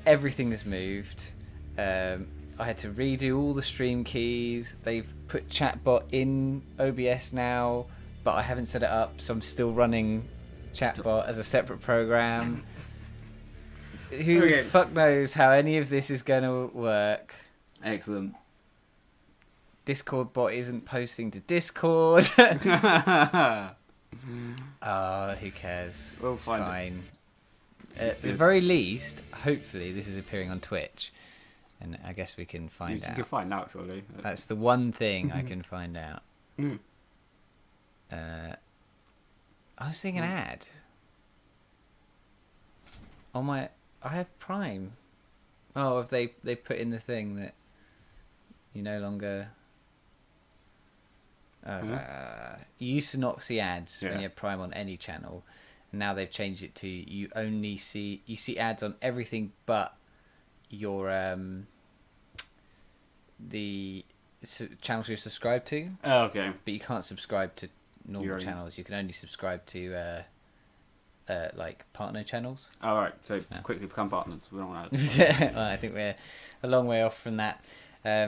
Everything has moved. I had to redo all the stream keys. They've put chatbot in OBS now, but I haven't set it up, so I'm still running chatbot as a separate program. Who the fuck knows how any of this is going to work? Excellent. Discord bot isn't posting to Discord. Who cares? We'll it's find fine. At the very least, hopefully, this is appearing on Twitch, and I guess we can find out. You can find out, surely. That's the one thing I can find out. I was seeing an ad on my. I have Prime. Oh, have they put in the thing that you no longer. You used to not see ads when you had Prime on any channel, and now they've changed it to you see ads on everything but your the channels you're subscribed to. Oh, okay. But you can't subscribe to normal channels. You can only subscribe to like partner channels. All right. So quickly become partners. We don't want to. Well, I think we're a long way off from that.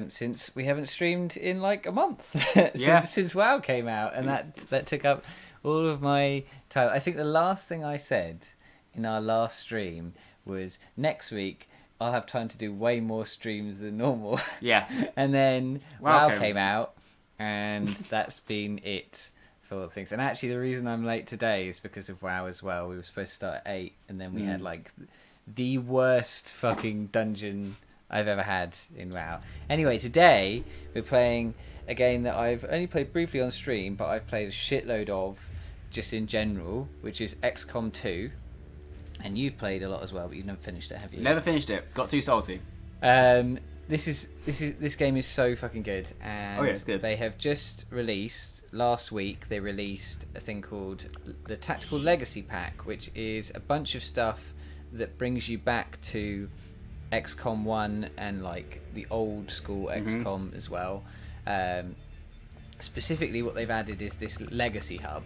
Since we haven't streamed in like a month since WoW came out, and that took up all of my time. I think the last thing I said in our last stream was next week I'll have time to do way more streams than normal. Yeah. And then WoW came out, and that's been it for things. And actually the reason I'm late today is because of WoW as well. We were supposed to start at 8, and then we had like the worst fucking dungeon I've ever had in WoW. Anyway, today we're playing a game that I've only played briefly on stream, but I've played a shitload of just in general, which is XCOM 2. And you've played a lot as well, but you've never finished it, have you? Never finished it. Got too salty. This game is so fucking good, and it's good. They have just released last week. They released a thing called the Tactical Legacy Pack, which is a bunch of stuff that brings you back to XCOM 1 and like the old school XCOM as well. Specifically what they've added is this legacy hub.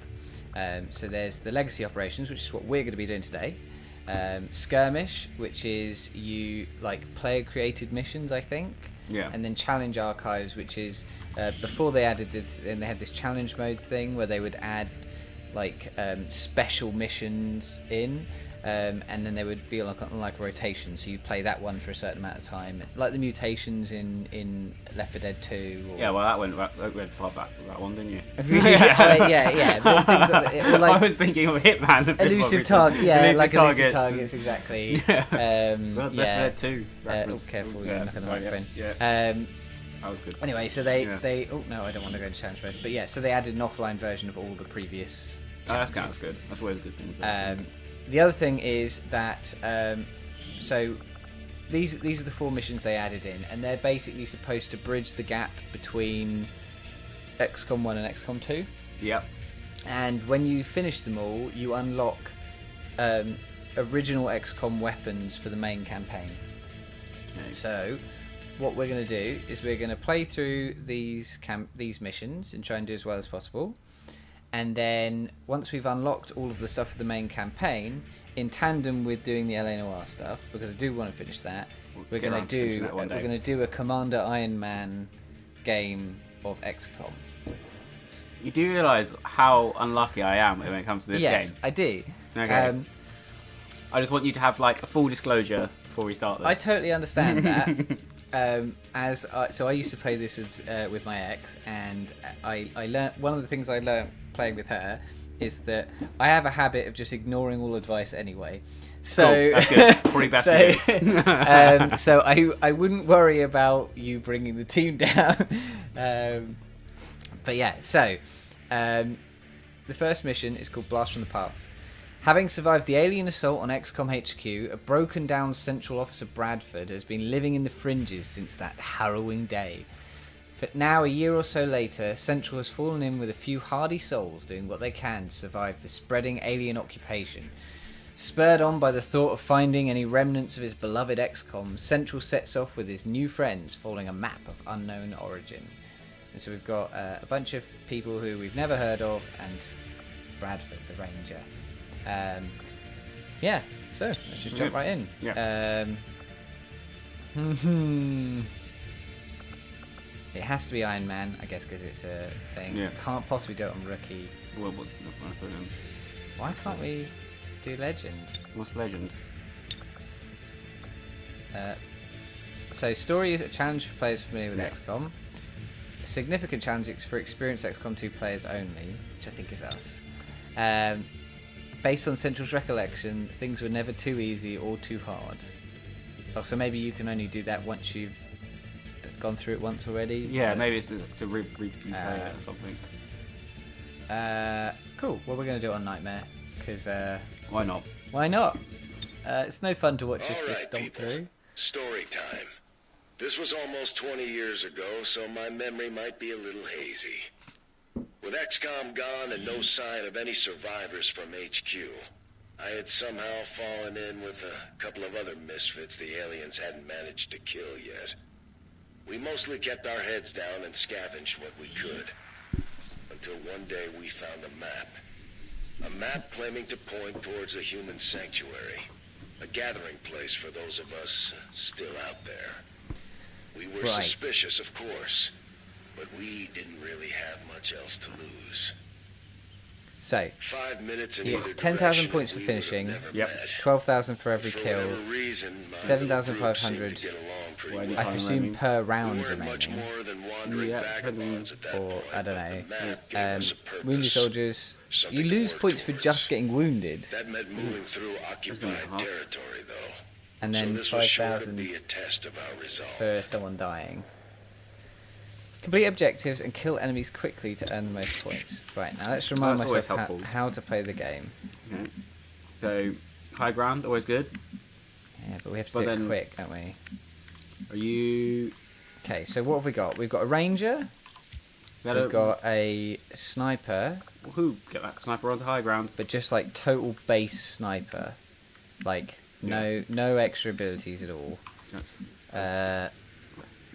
So there's the legacy operations, which is what we're going to be doing today. Skirmish, which is you like player created missions, I think. Yeah. And then challenge archives, which is before they added this, and they had this challenge mode thing where they would add like special missions in. And then they would be like a rotation, so you'd play that one for a certain amount of time, like the mutations in Left 4 Dead 2. Or... Yeah, well, that went far back with that one, didn't you? yeah. But things like, I was thinking of Hitman. Elusive target, elusive targets, exactly. Left 4 Dead 2. Careful, you're knocking the microphone. That was good. Anyway, so they. Oh no, I don't want to go into challenge mode. But yeah, so they added an offline version of all the previous. That's good. That's always a good thing. The other thing is that so these are the 4 missions they added in, and they're basically supposed to bridge the gap between XCOM 1 and XCOM 2. Yep. And when you finish them all, you unlock original XCOM weapons for the main campaign. Okay. So what we're going to do is we're going to play through these missions and try and do as well as possible. And then once we've unlocked all of the stuff for the main campaign, in tandem with doing the LA Noire stuff, because I do want to finish that, we're going to do a Commander Iron Man game of XCOM. You do realise how unlucky I am when it comes to this game? Yes, I do. Okay. I just want you to have like a full disclosure before we start this. I totally understand that. So I used to play this with my ex, and I learned one of the things I learned playing with her is that I have a habit of just ignoring all advice anyway. So cool. That's good. Probably best. So I wouldn't worry about you bringing the team down. But yeah, so the first mission is called Blast from the Past. Having survived the alien assault on XCOM HQ, a broken down Central Officer Bradford has been living in the fringes since that harrowing day. But now, a year or so later, Central has fallen in with a few hardy souls doing what they can to survive the spreading alien occupation. Spurred on by the thought of finding any remnants of his beloved XCOM, Central sets off with his new friends, following a map of unknown origin. And so we've got a bunch of people who we've never heard of, and Bradford, the Ranger. So let's just jump right in. Yeah. It has to be Iron Man, I guess, because it's a thing. Yeah. Can't possibly do it on Rookie. Well, what I put in? Why can't we do Legend? What's Legend? So story is a challenge for players familiar with XCOM. A significant challenge for experienced XCOM 2 players only, which I think is us. Based on Central's recollection, things were never too easy or too hard. Oh, so maybe you can only do that once you've gone through it once already? Yeah, maybe it's to replay it or something. Cool. Well, we're going to do it on Nightmare, because... Why not? Why not? It's no fun to watch us just stomp people. through. Story time. This was almost 20 years ago, so my memory might be a little hazy. With XCOM gone and no sign of any survivors from HQ, I had somehow fallen in with a couple of other misfits the aliens hadn't managed to kill yet. We mostly kept our heads down and scavenged what we could. Until one day we found a map. A map claiming to point towards a human sanctuary. A gathering place for those of us still out there. We were Right. suspicious, of course, but we didn't really have much else to lose. So, 5 minutes in Yeah, either 10,000 direction, points for we would have finishing. never Yep. met. 12,000 for every For kill. whatever reason, my 7,500 little group seemed to get along pretty Well, well. I Time presume remaining. per We round weren't much remaining. more than wandering Yeah, vagabonds at that Or, point. I don't know. The map gave us a purpose. Wounded soldiers. Something You to lose work points for towards. just getting wounded. That meant moving through occupied hard. territory, though. And So then this was sure to 5,000 be a test of our resolve. for someone dying. Complete objectives and kill enemies quickly to earn the most points. Right, now let's remind That's always myself helpful. how to play the game. Okay. So, high ground, always good. Yeah, but we have to But do it then- quick, don't we? Are you... Okay, so what have we got? We've got a ranger. We've got a sniper, Who get that sniper onto high ground? but just like total base sniper. Like, no extra abilities at all.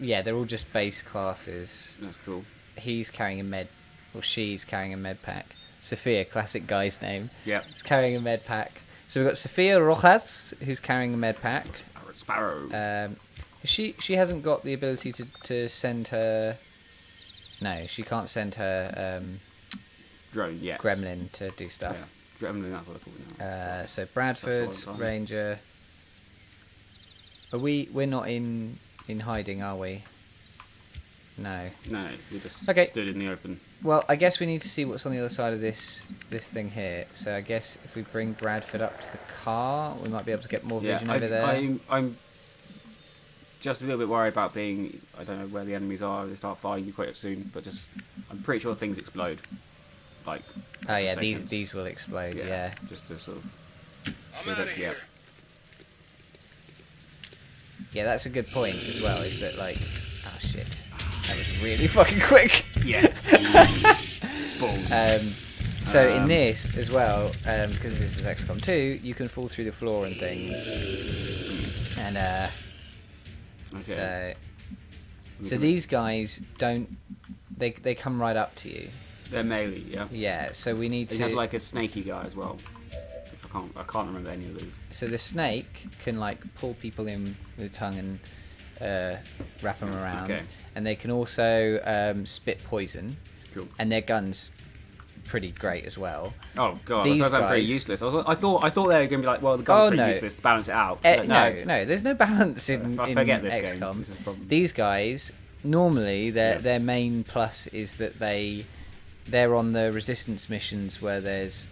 Yeah, they're all just base classes. That's cool. He's carrying a med, or she's carrying a med pack. Sophia, classic guy's name, Yep. is carrying a med pack. So we've got Sophia Rojas, who's carrying a med pack. Sparrow. She hasn't got the ability to send her. No, she can't send her Drone, yeah. gremlin to do stuff. Yeah. Gremlin, that's what I call it now. So Bradford, That's all I'm Ranger. Are we're not in hiding, are we? No. No, we just Okay. stood in the open. Well, I guess we need to see what's on the other side of this thing here. So I guess if we bring Bradford up to the car, we might be able to get more vision over there. I'm just a little bit worried about being... I don't know where the enemies are. They start firing you quite soon, but just... I'm pretty sure things explode. Like... Oh yeah, stations. these will explode. Yeah. Just to sort of... I'm so out that- of yeah. here. Yeah, that's a good point as well. Is that like, oh shit, that was really fucking quick. Yeah. Balls. So in this as well, because this is XCOM 2, you can fall through the floor and things. And Okay. so these guys don't. They come right up to you. They're melee, yeah? Yeah. So we need They to. have like a snaky guy as well. If I can't remember any of these. So the snake can like pull people in with the tongue and wrap them around, Okay. and they can also spit poison. Cool. And their guns pretty great as well. Oh god, These I thought that was pretty guys- useless. I thought they were going to be like, well, the gun's Oh, pretty no. useless to balance it out. No, But no, there's no balance in, I in forget this game. XCOM. This is the problem. These guys, normally Yeah. their main plus is that they're on the resistance missions where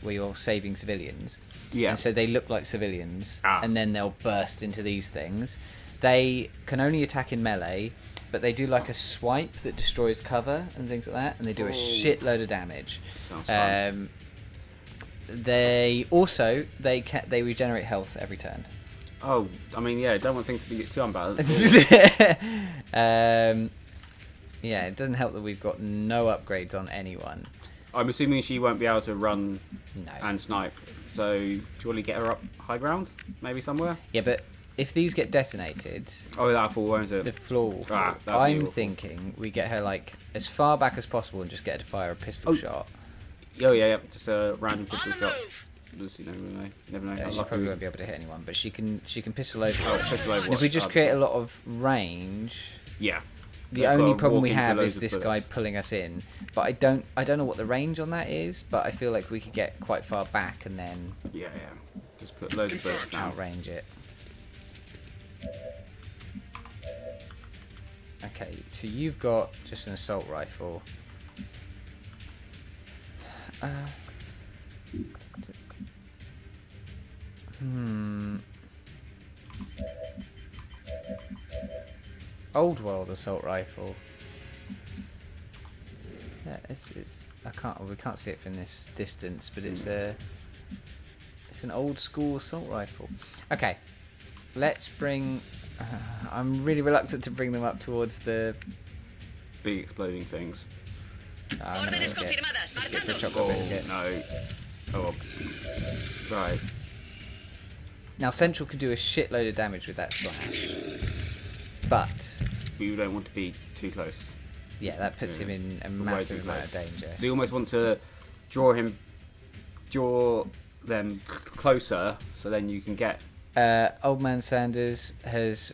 you're saving civilians. Yeah. And so they look like civilians, Ah. and then they'll burst into these things. They can only attack in melee, but they do like a swipe that destroys cover and things like that, and they do a shitload of damage. Sounds fun. They also they regenerate health every turn. Oh, I mean, yeah, don't want things to be too unbalanced. Yeah, it doesn't help that we've got no upgrades on anyone. I'm assuming she won't be able to run No. and snipe. So, do you want to get her up high ground? Maybe somewhere? Yeah, but if these get detonated, Oh, that'll fall, won't it? the floor will fall. that'd be I'm awful. thinking we get her like as far back as possible and just get her to fire a pistol Oh. shot. Oh, yeah, yeah. Just a random pistol On the shot. move. Just, you never know. She probably won't be able to hit anyone, but she can pistol over. Pistol And if we just create a lot of range, yeah. the They've only got to problem walk we into have loads is of this guy bullets. pulling us in. But I don't know what the range on that is, but I feel like we could get quite far back and then Yeah. Just put loads of bullets down. outrange it. Okay, so you've got just an assault rifle. Old world assault rifle. Yeah, it's we can't see it from this distance, but it's an old school assault rifle. Okay, let's bring. I'm really reluctant to bring them up towards the. Big exploding things. Oh, no, let's get for a chocolate Oh, biscuit. no. Oh, right. Now Central could do a shitload of damage with that slash, but We don't want to be too close. yeah, that puts him in a massive amount of danger. So you almost want to draw them closer, so then you can get. Old Man Sanders has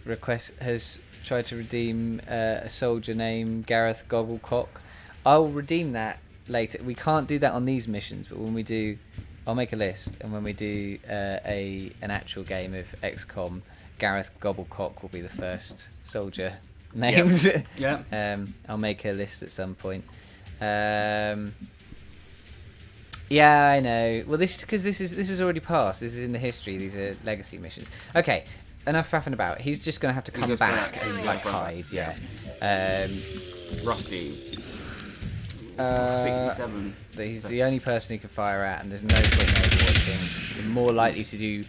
tried to redeem a soldier named Gareth Gogglecock. I'll redeem that later. We can't do that on these missions, but when we do, I'll make a list, and when we do an actual game of XCOM, Gareth Gobblecock will be the first soldier named. Yeah. I'll make a list at some point. Yeah, I know. Well, this is already past. This is in the history. These are legacy missions. Okay, enough faffing about. He's just gonna have to come back and like hide. Yeah. Rusty. 67. He's the only person who can fire at, and there's no point in overwatching. You're more likely to do.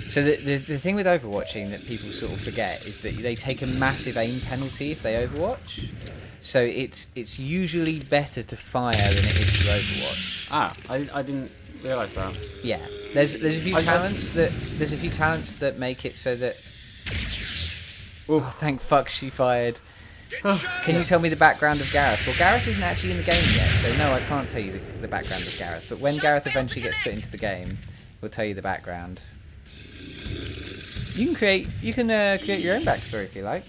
So the thing with overwatching that people sort of forget is that they take a massive aim penalty if they overwatch. So it's usually better to fire than it is to overwatch. I didn't realise that. Yeah, there's a few talents that make it so that. Oh, thank fuck she fired. Can you tell me the background of Gareth? Well, Gareth isn't actually in the game yet, so no, I can't tell you the background of Gareth. But when Gareth eventually gets put into the game, we'll tell you the background. You can create your own backstory if you like.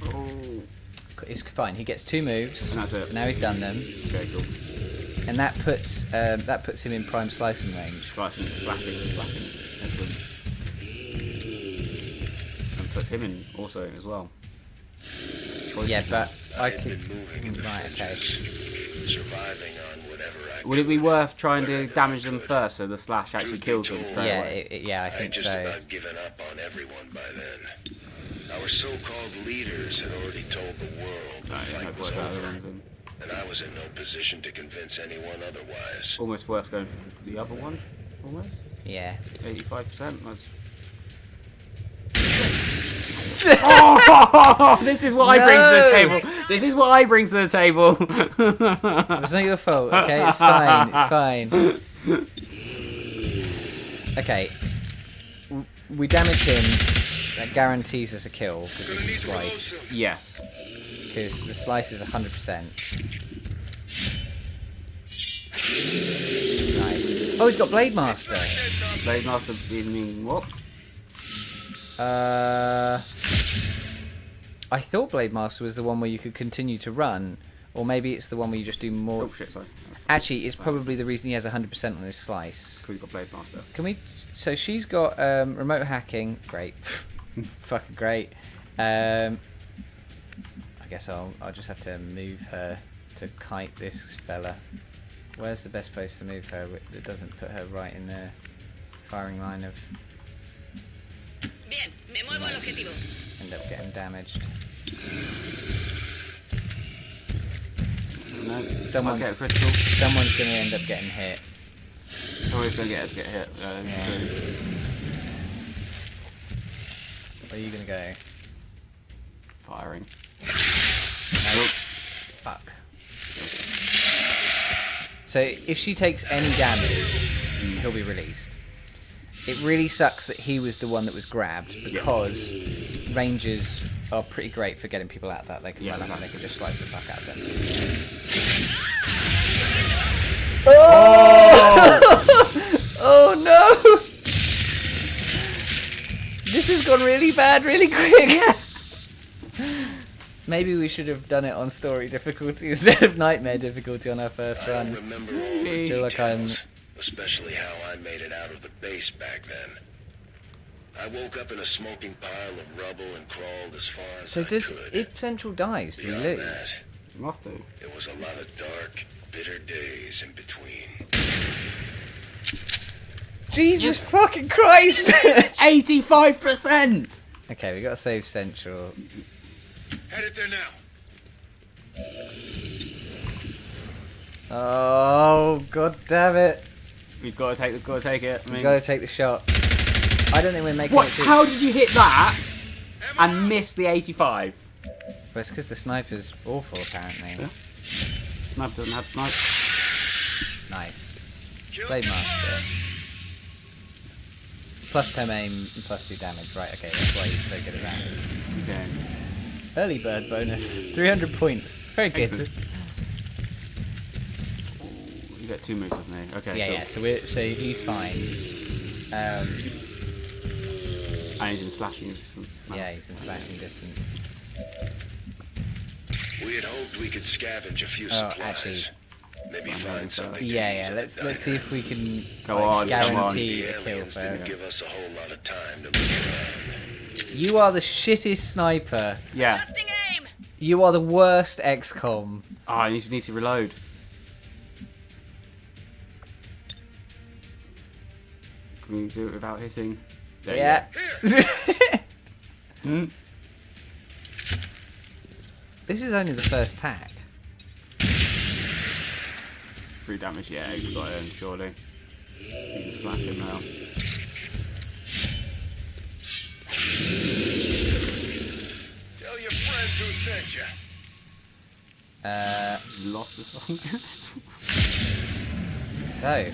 Oh. It's fine. He gets 2 moves, And that's it. so now he's done them, Okay, cool. and that puts him in prime slicing range. Slashing. Excellent. And puts him in also as well. Yeah, but I have could. been moving in the Right, okay. surviving on whatever I Would it be worth trying to damage them first so the slash actually kills them straight Yeah, away? I I think just so. about given up on everyone by then. Our so-called leaders had already told the world the No, fight no was point out over, of anything. and I was in no position to convince anyone otherwise. Almost worth going for the other one. Almost. Yeah. 85%. That's. Oh, this is what I bring to the table. This is what I bring to the table. It's not your fault, okay? It's fine. It's fine. Okay. We damage him. That guarantees us a kill because we can slice. Yes. Because the slice is 100%. Nice. Oh, he's got Blade Master. Blade Master mean what? I thought Blade Master was the one where you could continue to run, or maybe it's the one where you just do more. Oh shit, sorry. Actually, it's probably the reason he has 100% on his slice. We've got Blade Master. Can we? So she's got remote hacking. Great, fucking great. I guess I'll just have to move her to kite this fella. Where's the best place to move her that doesn't put her right in the firing line of? Bien, me muevo al objetivo. End up getting damaged. No. Someone's- Might get a critical. Someone's going to end up getting hit. Somebody's going to get hit. Yeah. Where are you going to go? Firing. Fuck. So if she takes any damage, he'll be released. It really sucks that he was the one that was grabbed because Rangers are pretty great for getting people out of that. They can run up and they can just slice the fuck out of them. No! This has gone really bad really quick. Maybe we should have done it on story difficulty instead of nightmare difficulty on our first I don't run. remember all the Feel like I'm- details, especially how I made it out of the base back then. I woke up in a smoking pile of rubble and crawled as far as So I does could. if Central dies, do we Beyond lose? that, Must do. it was a lot of dark, bitter days in between. Jesus fucking Christ! 85%. Okay, we got to save Central. Headed there now. Oh god damn it! We've got to take it. I We mean, got to take the shot. I don't think we're making what? it. How did you hit that and miss the 85? Well, it's because the sniper's awful apparently. Yeah. Sniper doesn't have snipe. Nice. Blade Master. Plus 10 aim and plus 2 damage. Right, okay, that's why he's so good at that. Okay. Early bird bonus. 300 points. Very good. Excellent. You get 2 moves, doesn't he? Okay. Yeah, cool. yeah, so he's fine. And he's in slashing distance. Yeah, he's in slashing distance. We had hoped we could scavenge a few Oh, supplies. actually, Maybe I'm find having something. yeah, to let's use at see the if we can Go like, on, come on. guarantee The a kill aliens didn't first. give us a whole lot of time to look around. You are the shittest sniper. Yeah. Adjusting aim. You are the worst XCOM. Ah, you need to reload. Can we do it without hitting? There you Yeah. Here! go. Hmm? This is only the first pack. 3 damage, yeah, he's got him, surely. You can slash him now. Tell your friends who sent you. You lost the song. So,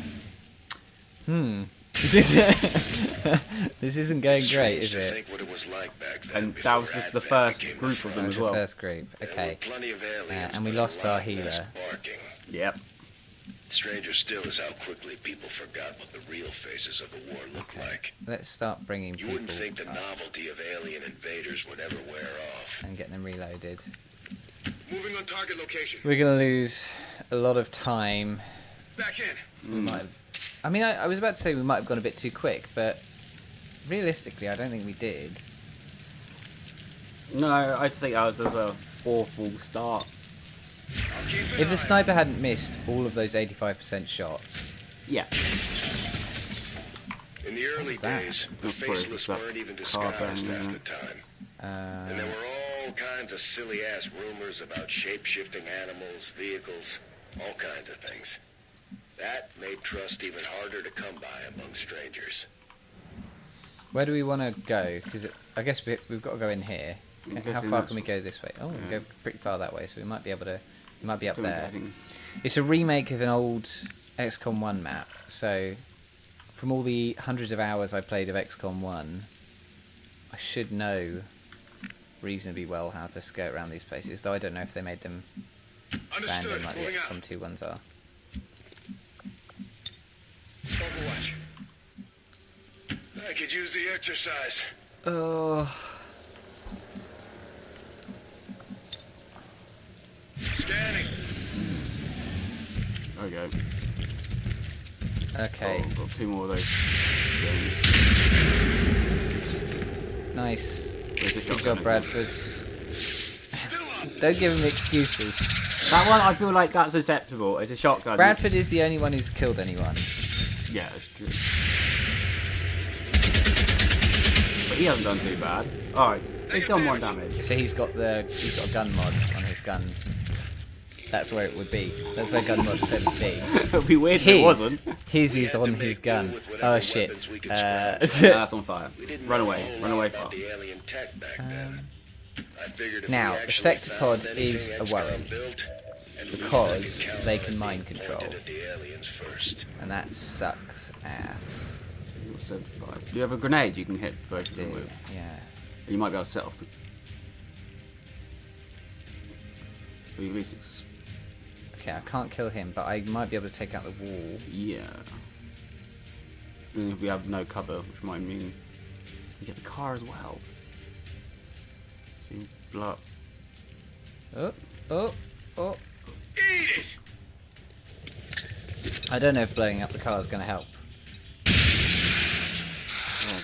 this isn't going great, is Strange to it? think what it was like back then And that before was just the Advent first became a group of them That threat. was as the well. first group. There were Okay. plenty of aliens, and we but lost a lot our less healer. barking. Yep. Stranger still is how quickly people forgot what the real faces of the war looked like. Let's start bringing You people wouldn't think the up novelty of alien invaders would ever wear off. and get them reloaded. Moving on target location. We're gonna lose a lot of time. Back in. We might have, I mean, I was about to say we might have gone a bit too quick, but realistically, I don't think we did. No, I think that was just an awful start. I'll keep an If the eye. sniper hadn't missed all of those 85% shots, Yeah. In the early was that? days, the That's probably faceless just that weren't even car disguised bang, half yeah. the time. And there were all kinds of silly-ass rumors about shape-shifting animals, vehicles, all kinds of things. That made trust even harder to come by among strangers. where do we want to go? Because I guess we've got to go in here. I'm How guessing far that's- can we go this way? Oh, we can Yeah. go pretty far that way, so we might be able to. We might be up Don't we there. get anything? It's a remake of an old XCOM 1 map. So, from all the hundreds of hours I played of XCOM 1, I should know reasonably well how to skirt around these places. Though I don't know if they made them random Understood. like the Moving XCOM out. 2 ones are. Overwatch. I could use the exercise. Oh. Scanning. There we go. Okay. Oh, got 2 more of those. Games. Nice. Where's the Good shotgun, job, isn't Bradford. Still up. Don't give him excuses. it? That one, I feel like that's acceptable. It's a shotgun. Bradford is the only one who's killed anyone. Yeah, that's true. But he hasn't done too bad. Alright, he's done 1 damage. So he's got a gun mod on his gun. That's where it would be. That's where gun mods tend to be. It would be weird if it wasn't. His We is had on to his make do gun. with whatever Oh shit. weapons we could Nah, scrounge. that's on fire. We didn't Run know a away, whole run lot away about fast. the alien tech back then. I figured if now, we the actually Sectopod found is anything a worry, XCOM built, at least I because could count they on can it mind being control. pointed at the aliens first. And that sucks ass. You're 75. Do you have a grenade you can hit both of them Dude, with? yeah. You might be able to set off the... Or you at least... Okay, I can't kill him, but I might be able to take out the wall. Yeah. then we have no cover, which might mean we get the car as well. So you blow up. Oh. Eat it! I don't know if blowing up the car is going to help. Yeah,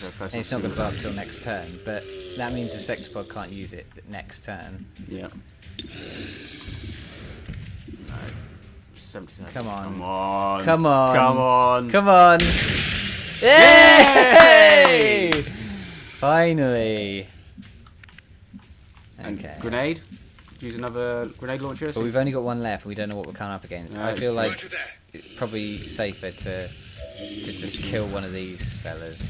go first. And it's not going to blow up until next turn, but that means the Sectopod can't use it next turn. Yeah. No. 77. Come on. Come on. Come on. Come on. Come on! Yay! Finally! And Okay. grenade? Use another grenade launcher? But we've only got one left and we don't know what we're coming up against. No, I feel like Roger that. it's probably safer to just kill one of these fellas.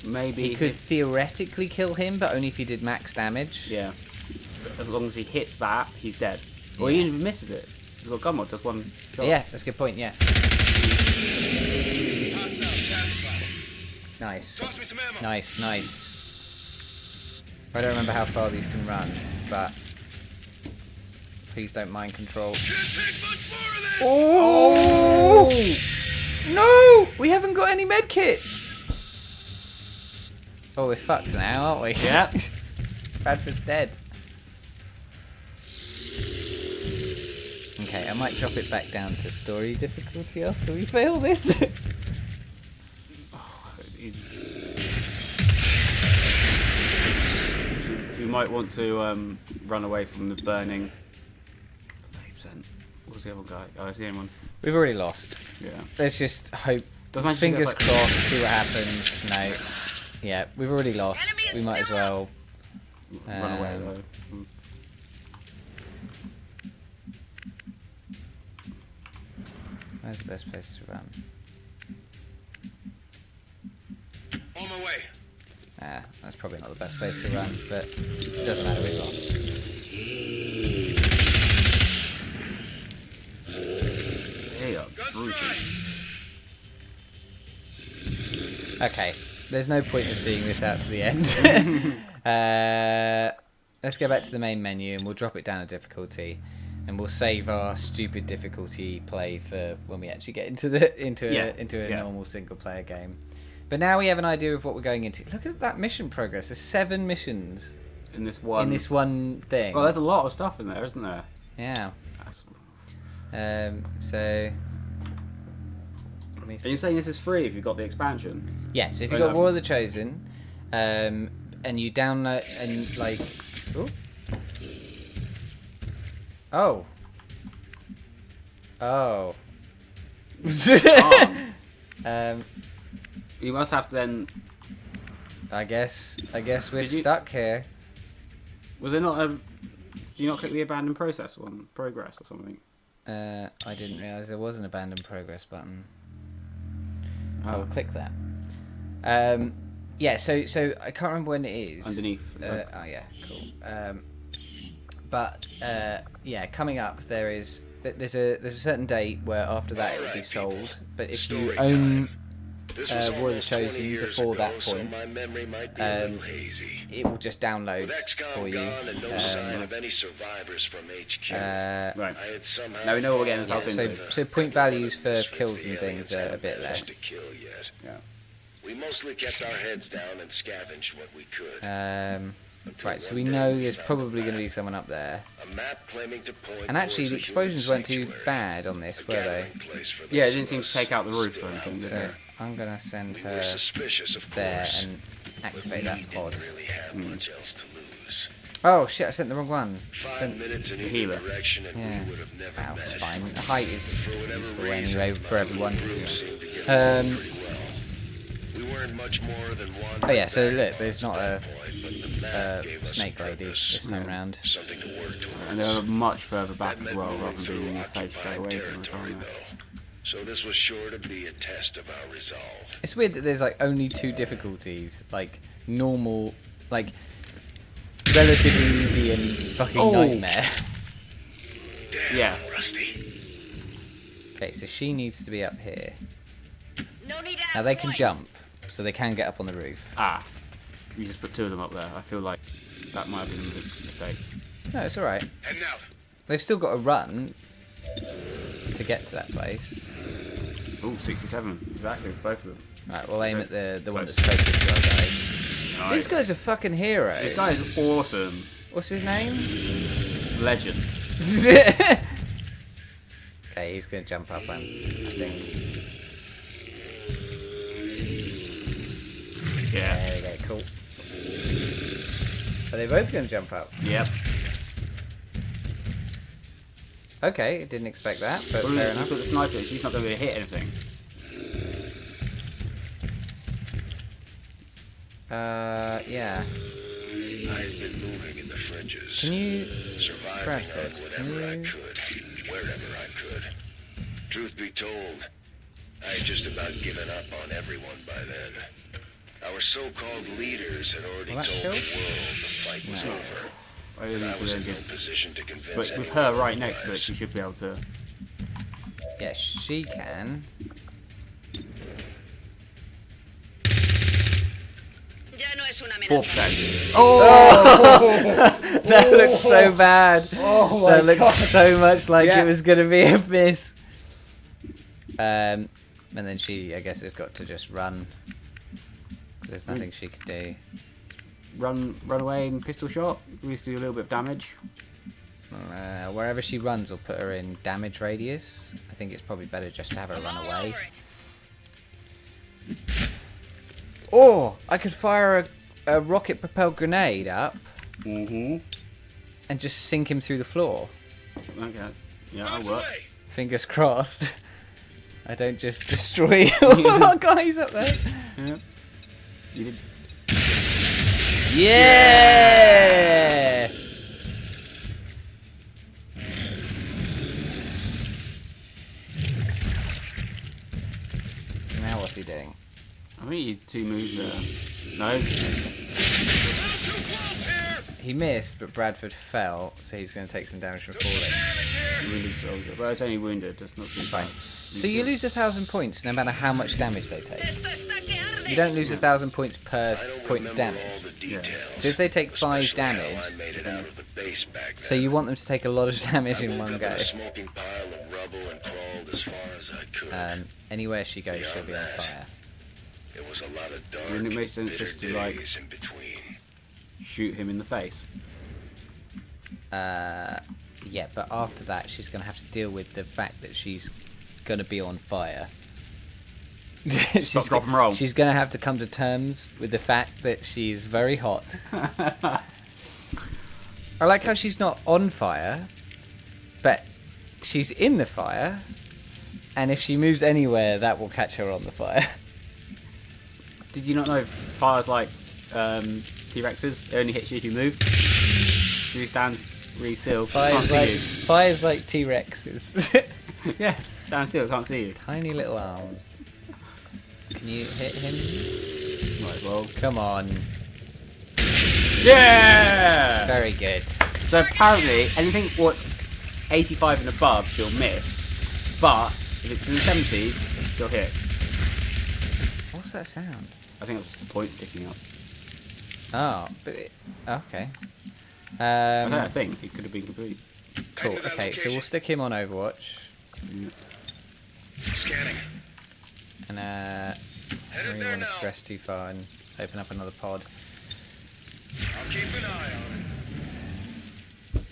Maybe. He could theoretically kill him, but only if he did max damage. Yeah. As long as he hits that, he's dead. Or Yeah. he even misses it. He's got gun mod, just one shot. Yeah, that's a good point, yeah. Nice. Toss me some ammo. Nice. I don't remember how far these can run, but please don't mind control. Can't take much more of this. Oh! No! We haven't got any med kits! Oh, we're fucked now, aren't we? Yeah. Bradford's dead. Okay, I might drop it back down to story difficulty after we fail this. You might want to run away from the burning. 30%. What was the other guy? Oh, I see anyone. We've already lost. Yeah. Let's just hope. Doesn't matter if Fingers it's like- crossed, see what happens. No. Yeah, we've already lost. Enemy is We might as still well. Run away Um, though. Where's the best place to run? On my way. That's probably not the best place to run, but it doesn't matter, we lost. Hey up, Gun Brucey. strike. Okay, there's no point in seeing this out to the end. Let's go back to the main menu and we'll drop it down a difficulty, and we'll save our stupid difficulty play for when we actually get into a Yeah. normal single player game. But now we have an idea of what we're going into. Look at that mission progress. There's 7 missions In this one. in this one thing. Well, there's a lot of stuff in there, isn't there? Yeah. That's- So. Let me And see. you're saying this is free if you've got the expansion? Yeah, so if you've Oh, got no. War of the Chosen, and you download and like, ooh. Oh. Can't. You must have to then. I guess we're Did you- stuck here. Was there not a? Did you not click the abandoned process one? Progress or something? I didn't realise there was an abandoned progress button. I Oh. will click that. Yeah, so I can't remember when it is. Underneath. Oh yeah, cool. But yeah, coming up there's a certain date where after that it will be sold. But if you Story own This was War of the almost 20 Chosen years before ago, that so point, my memory might be a little hazy. it will just download With XCOM for you. gone and no sign of any survivors from HQ. Right. I had somehow Now we know what we're getting fallen ourselves so into. so point values for mystery kills the and things aliens are a bit hadn't managed less. to kill yet. Yeah. We mostly kept our heads down and scavenged what we could. Right, so we know there's probably going to be someone up there. A map claiming to point And actually, the towards a explosions human weren't too sanctuary. bad on this, A were they? gathering place for Yeah, it those didn't of seem to us take out the roof still or anything, out did So there. I'm going to send We were her suspicious, of there course. and But activate we that pod. didn't really have much else to lose. Oh shit! I sent the wrong one. 5 Sent... minutes in The either healer. direction and Yeah. we would have never Oh, it's met. fine. The height is For whatever useful reason, anyway for my everyone. little group seemed to get Um, along pretty well. We weren't much more than one. Oh yeah, so back look, there's not a point, but the map gave us snake lady purpose, this time round. something to work towards. And they're much further back That as meant well, moving rather than being through in your face straight occupied away from the territory, corner. though. So this was sure to be a test of our resolve. It's weird that there's like only 2 difficulties, like normal, like relatively easy and fucking Oh. nightmare. Damn, Yeah. Rusty. Okay, so she needs to be up here. No need to Now ask they can twice. jump, so they can get up on the roof. Ah, you just put 2 of them up there. I feel like that might have been a mistake. No, it's alright. Heading out. They've still got to run. to get to that place. Oh, 67. Exactly, both of them. Right, we'll aim at the one Close. that's closest to our guys. Nice. This guy's a fucking hero. This guy is awesome. What's his name? Legend. Okay, he's gonna jump up, I think. Yeah. There we go, cool. Are they both gonna jump up? Yep. Okay, didn't expect that, but Well, fair let's enough. look at the sniper. She's not going to hit anything. Yeah. I've been moving in the fringes. Can you... Surviving Bradford, on whatever I can you- could, wherever I could. Truth be told, I had just about given up on everyone by then. Our so-called leaders had already Will that told kill? the world the fight was No. over. I really I was in no good. position to convince But with anyone her right next to it, otherwise. she should be able to. Yeah, she can. Ya no es una Fourth amenaza. day. Oh! That looked so bad. Oh That looked so much like Yeah. it was going to be a miss. And then she, I guess, has got to just run. There's nothing she could do. Run away and pistol shot. At least do a little bit of damage. Wherever she runs will put her in damage radius. I think it's probably better just to have her run All away. over it. Or I could fire a rocket-propelled grenade up Mm-hmm. and just sink him through the floor. Okay. Yeah, that'll Bombs work. away! Fingers crossed. I don't just destroy all of our guys up there. Yeah. You did. Yeah! Now what's he doing? I think you two moves there. No. He missed, but Bradford fell, so he's going to take some damage from falling. Wounded soldier. But it's only wounded. That's not too Fine. bad. So you lose 1,000 points no matter how much damage they take. Esto está que arde. You don't lose 1,000 points per I don't point of remember damage. all the details. So if they take 5 especially how damage, I made it out of the base back so then. you want them to take a lot of damage I in woke one up go. in a smoking pile of rubble and crawled as far as I could. Anywhere she goes, she'll be on fire. It was a lot of dark, Wouldn't it make sense bitter just to, like- days in between. Shoot him in the face. Yeah, but after that, she's going to have to deal with the fact that she's going to be on fire. Stop, drop, and roll. She's going to have to come to terms with the fact that she's very hot. I like how she's not on fire, but she's in the fire, and if she moves anywhere, that will catch her on the fire. Did you not know fire's like T-Rexes? It only hits you if you move. Do you stand really still? Can't see Fire's like T-Rexes. you. Yeah, stand still, can't see you. Tiny little arms. Can you hit him? Might as well. Come on. Yeah! Very good. So apparently, anything what 85 and above, she'll miss. But if it's in the 70s, she'll hit. What's that sound? I think it's the points ticking up. Oh, but okay. I don't think it could have been complete. Cool. Okay, so we'll stick him on Overwatch, Scanning. and I don't really want to progress too far and open up another pod. I'll keep an eye on it.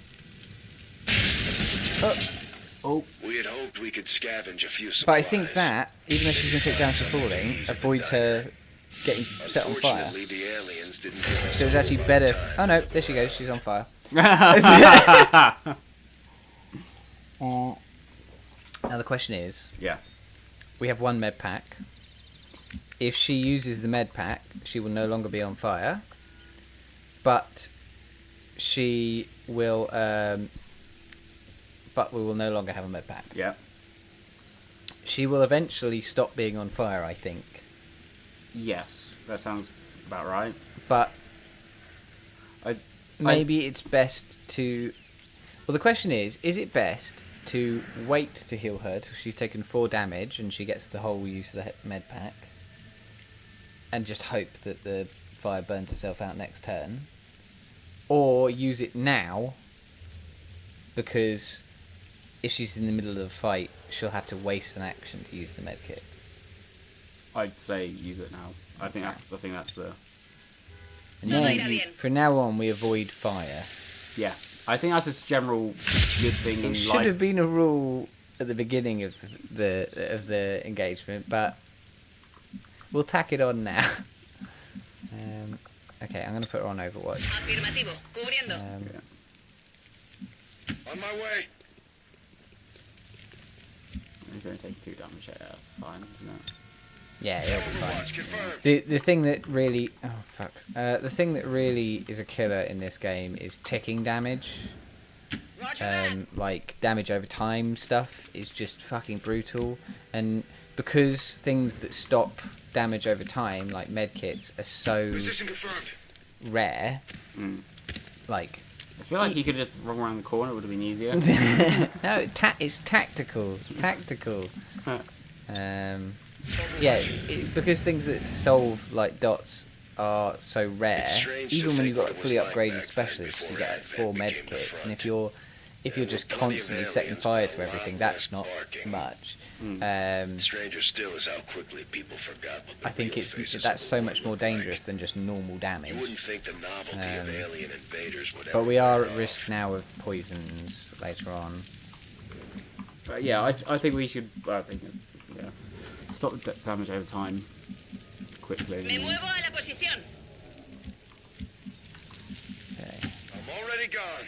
Oh, We had hoped we could scavenge a few supplies. But I think that, even though she's been kicked down to falling, avoids her getting set on fire. Unfortunately, the aliens didn't give us So it's a actually whole better. lot of time. Oh no, there she goes. She's on fire. Now the question is, yeah. we have one med pack. If she uses the med pack, she will no longer be on fire. But she will. But we will no longer have a med pack. Yeah. She will eventually stop being on fire, I think. Yes, that sounds about right. But I maybe it's best to. Well, the question is it best to wait to heal her till she's taken 4 damage and she gets the whole use of the med pack, and just hope that the fire burns herself out next turn, or use it now because if she's in the middle of the fight, she'll have to waste an action to use the medkit. I'd say use it now. I think that's the. And No, then, irá bien. from now on, we avoid fire. Yeah, I think that's a general good thing in It life. should have been a rule at the beginning of the engagement, but we'll tack it on now. Okay, I'm gonna put her on Overwatch. Afirmativo. Cubriendo. On my way. He's only taking 2 damage. Yeah, that's fine, isn't it? Yeah, it'll be fine. Overwatch confirmed. The thing that really the thing that really is a killer in this game is ticking damage. Roger that. Like damage over time stuff is just fucking brutal, and because things that stop damage over time, like medkits, are so Position confirmed. rare, like I feel like you could just run around the corner. It would have been easier. no, it's tactical. Yeah, because things that solve like dots are so rare. It's strange to Even when you've think got what it fully was like upgraded back specialists, you before get Advent 4 med became the kits, and front. if you're just constantly setting fire to everything, that's not much. Stranger still is how quickly people forgot what the I think real faces that's of so the much world more look like. dangerous than just normal damage. You wouldn't think the novelty of alien invaders would But ever we are wear at off. risk now of poisons later on. But yeah, I think we should. I think yeah, stop the damage over time quickly. Me muevo a la posición. Okay. I'm already gone.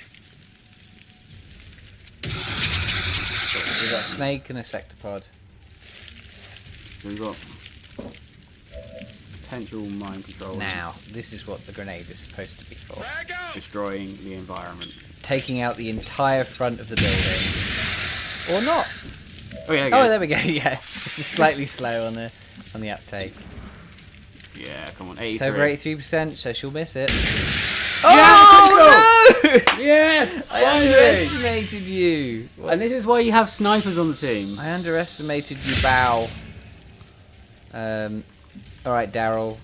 We've got a snake and a sectopod. So we've got potential mind control. Now, this is what the grenade is supposed to be for. Frag out. Destroying the environment. Taking out the entire front of the building. Or not. Oh yeah. Oh, there we go. Yeah, it's just slightly slow on the uptake. Yeah, come on. It's 83. over 83%, so she'll miss it. Yeah, Oh no! Yes. I underestimated you. And this is why you have snipers on the team. I underestimated you, Bow. All right, Daryl,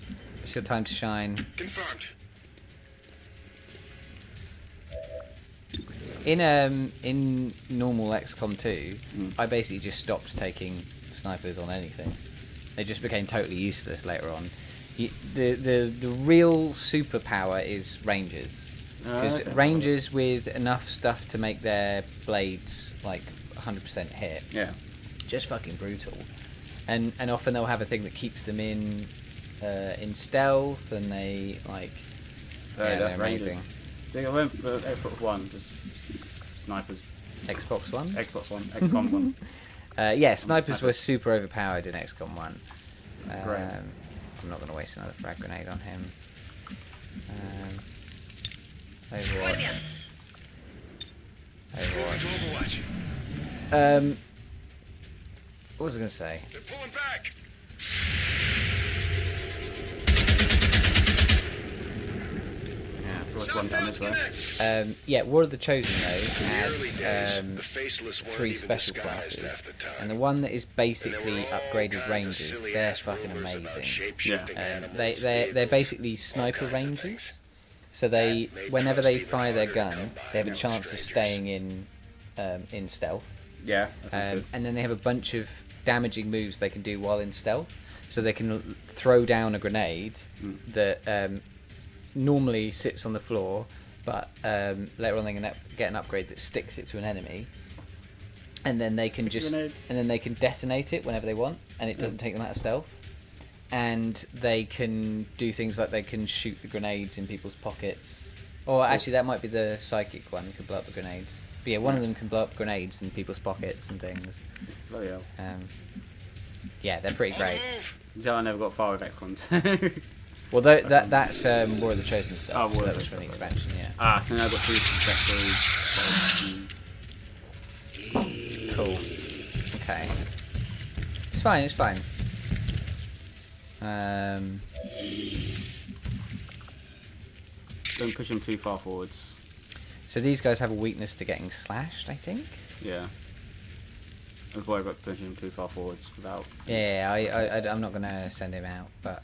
it's your time to shine. Confirmed. In normal XCOM 2, I basically just stopped taking snipers on anything. They just became totally useless later on. The real superpower is rangers, because Okay. rangers with enough stuff to make their blades like 100% hit, Yeah. just fucking brutal. And often they'll have a thing that keeps them in stealth, and they like Fair they're enough, Rangers. amazing. I went for Xbox One, just snipers. Xbox One. Xbox One, XCOM One. Yeah, snipers snipers. were super overpowered in XCOM 1. Great. I'm not going to waste another frag grenade on him. Overwatch. Moving to Overwatch. What was I going to say? They're pulling back. Plus 1 damage there. Yeah, War of the Chosen though In the early has days, the faceless weren't 3 even special disguised classes, half the time. and the one that is And basically there were all upgraded kinds of rangers, silly they're ass fucking rumors about amazing. shape-shifting Yeah. animals, They're vehicles, basically all sniper kinds of rangers. things. So they, That made whenever trust they even fire their harder to gun, come by they have a with chance of strangers. staying in stealth. Yeah. That's good. And then they have a bunch of damaging moves they can do while in stealth. So they can throw down a grenade that normally sits on the floor, but later on they can get an upgrade that sticks it to an enemy, and then they can detonate it whenever they want, and it doesn't take them out of stealth. And they can do things like they can shoot the grenades in people's pockets. Or actually, that might be the psychic one who can blow up the grenades. But yeah, one of them can blow up grenades in people's pockets and things. Bloody hell. Yeah, they're pretty On the great. move. Until I never got far with XCOM 2. Well, that's War of the Chosen stuff. Oh, so War that of was the from the Chosen. expansion, yeah. Ah, so now I've got 2 successful. Cool. Okay. It's fine, it's fine. Don't push them too far forwards. So these guys have a weakness to getting slashed, I think? Yeah. I'm worried about pushing them too far forwards without. Yeah, I'm not going to send him out, but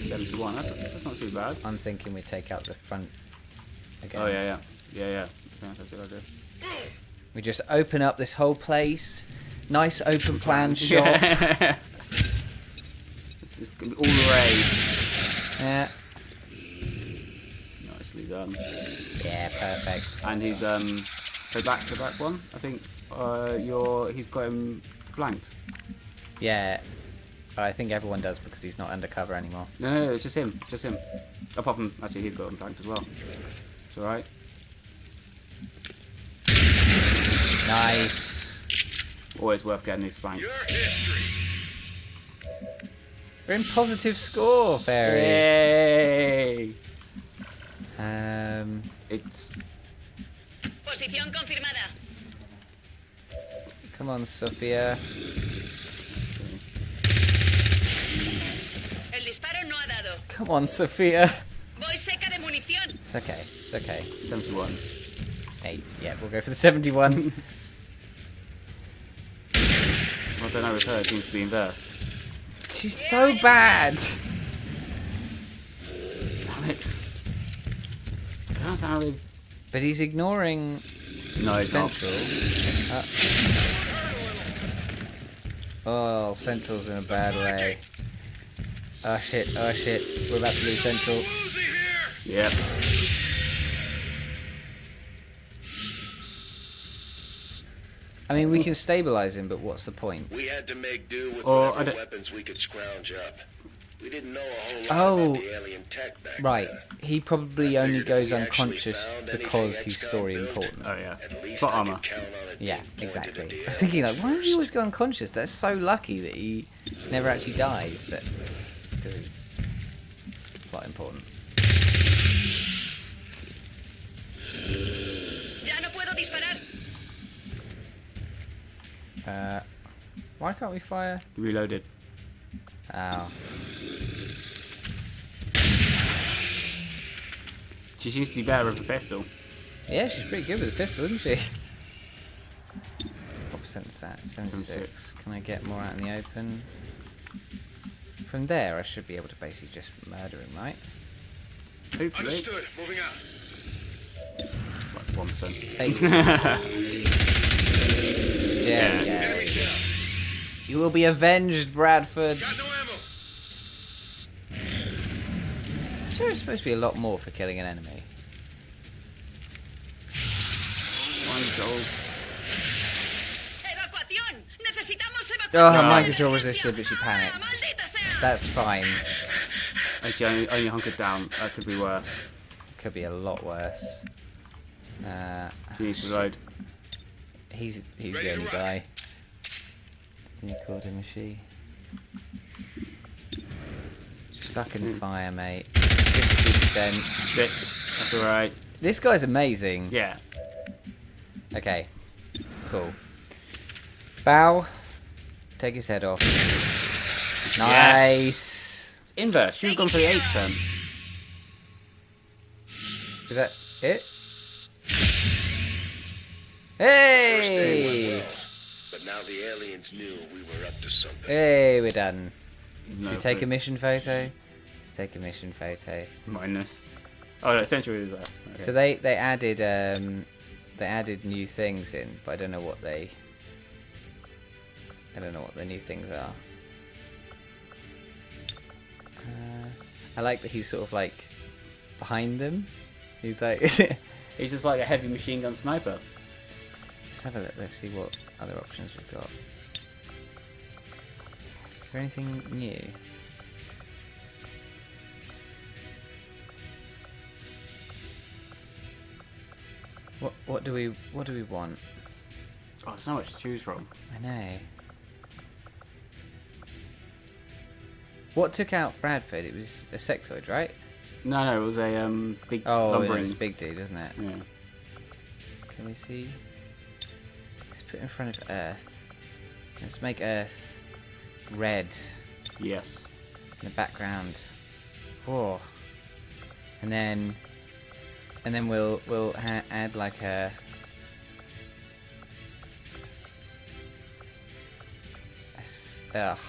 71. That's not too bad. I'm thinking we take out the front again. Oh yeah. That's a good idea. We just open up this whole place. Nice open plan shot. Yeah. It's just gonna be all the rage. Yeah. Nicely done. Yeah, perfect. And he's go back to back one. I think he's got him flanked. Yeah. I think everyone does because he's not undercover anymore. No, it's just him. It's just him. Apart from actually, he's got him flanked as well. It's all right. Nice. Always worth getting these flanked. Your history. We're in positive score, Fairy. Yay! It's Posición confirmada. Come on, Sophia. El disparo no ha dado. Come on, Sophia. Voy seca de munición. It's okay. It's okay. 71. 8. Yeah, we'll go for the 71. I don't know with her. It seems to be inversed. She's so bad. Damn it! I don't understand how they. But he's ignoring No, he's not. Central. Oh, Central's in a bad way. Oh shit, oh shit. We're about to lose Central. Yep. I mean, we can stabilize him, but what's the point? We had to make do with Or, I whatever don't- weapons we could scrounge up. We didn't know a whole lot Oh. about the alien tech back Right. then. He probably I only figured if goes we actually unconscious found anything because he's XCOM story built, important. Oh yeah. At least Got I armor. could count on it Yeah, being pointed exactly. at I was thinking, like, why does he always go unconscious? That's so lucky that he never actually dies, but because he's quite important. Ya no puedo disparar. Why can't we fire? Reloaded. Oh, She seems to be better with a pistol. yeah, she's pretty good with a pistol, isn't she? What percent is that? 76. 76. Can I get more out in the open? From there, I should be able to basically just murder him, right? Hopefully. Understood. Moving out. Like 1%. 8. Yeah. yeah. Enemy down. You will be avenged, Bradford. Got no ammo. I'm sure it's supposed to be a lot more for killing an enemy. One gold. Evacuación. Necesitamos Oh, evacuación. mind control resisted, but she panicked. Maldita sea. That's fine. Actually, only hunkered down. That could be worse. Could be a lot worse. She needs to load. He's the only guy. You called him a she. Just fucking fire, mate. 52%. 6. That's alright. This guy's amazing. Yeah. Okay. Cool. Bow. Take his head off. Nice. It's inverse. Should have gone for the 8 then. Is that it? Hey! But now the aliens knew we were up to something. Hey, we're done. No, Should we take a mission photo? Let's take a mission photo. minus. Oh, no, essentially is there. Okay. So they added new things in, but I don't know what the new things are. I like that he's sort of like behind them. He's like, He's just like a heavy machine gun sniper. let's have a look. Let's see what other options we've got. Is there anything new? What do we want? Oh, so much to choose from. I know. What took out Bradford? It was a sectoid, right? No, it was a big Oh, lumbering. it's big dude, isn't it? Yeah. Can we see? Let's put it in front of Earth. Let's make Earth red Yes. in the background. Whoa. And then we'll add like a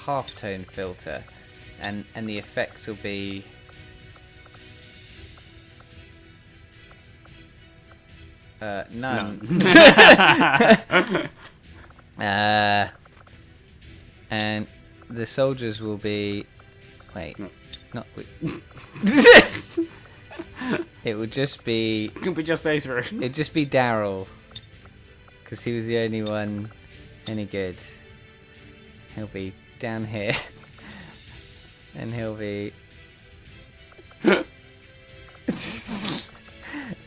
half-tone filter, and the effects will be None. And the soldiers will be... Wait. Not... It would just be... It could be just those three. It'd just be Daryl. Because he was the only one any good. He'll be down here. And he'll be...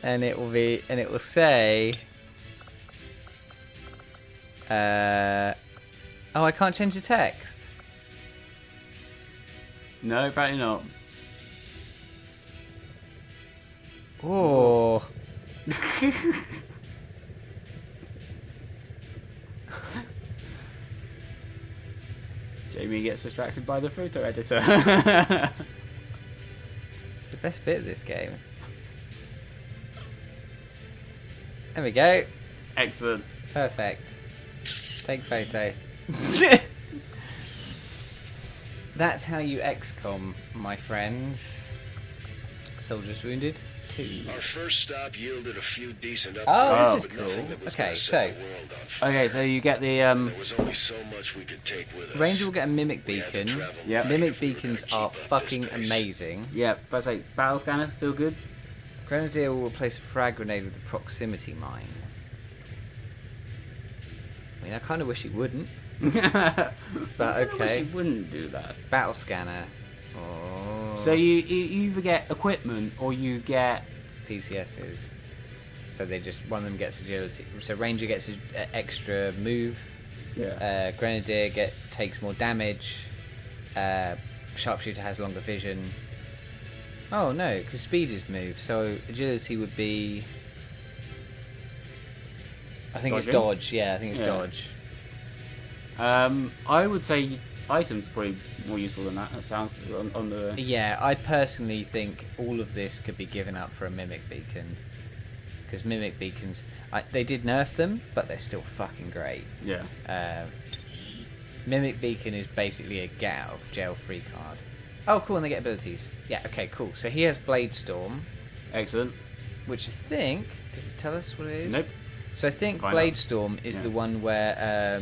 and it will be... And it will say... Oh, I can't change the text. No, apparently not. Oh. Jamie gets distracted by the photo editor. It's the best bit of this game. There we go. Excellent. Perfect. Take photo. That's how you XCOM, my friends. Soldiers wounded. 2. Our first stop yielded a few decent upgrades. Oh, this is but nothing cool. that was Okay, gonna so set the world on fire. Okay, so you get the There was only so much we could take with us. Ranger will get a mimic We had to beacon. travel Yeah. light Mimic if we were beacons gonna are keep up this fucking pace. amazing. yeah, but it's like battle scanner still good. Grenadier will replace a frag grenade with a proximity mine. I mean, I kind of wish he wouldn't, but I wish okay. you wouldn't do that. Battle scanner. Oh. So you either get equipment or you get PCSs. So they just one of them gets agility. So Ranger gets an extra move. Grenadier takes more damage. Sharpshooter has longer vision. Oh no, because speed is move. So agility would be. I think it's Dodging? dodge. Yeah, I think it's Yeah. dodge. I would say items are probably more useful than that. That sounds on the Yeah, I personally think all of this could be given up for a mimic beacon. Because mimic beacons, they did nerf them, but they're still fucking great. yeah. Mimic beacon is basically a get out of jail free card. Oh, cool, and they get abilities. Yeah, okay, cool. So he has Blade Storm, Excellent. which I think does it tell us what it is? Nope. So I think Find Blade out. Storm is Yeah. the one where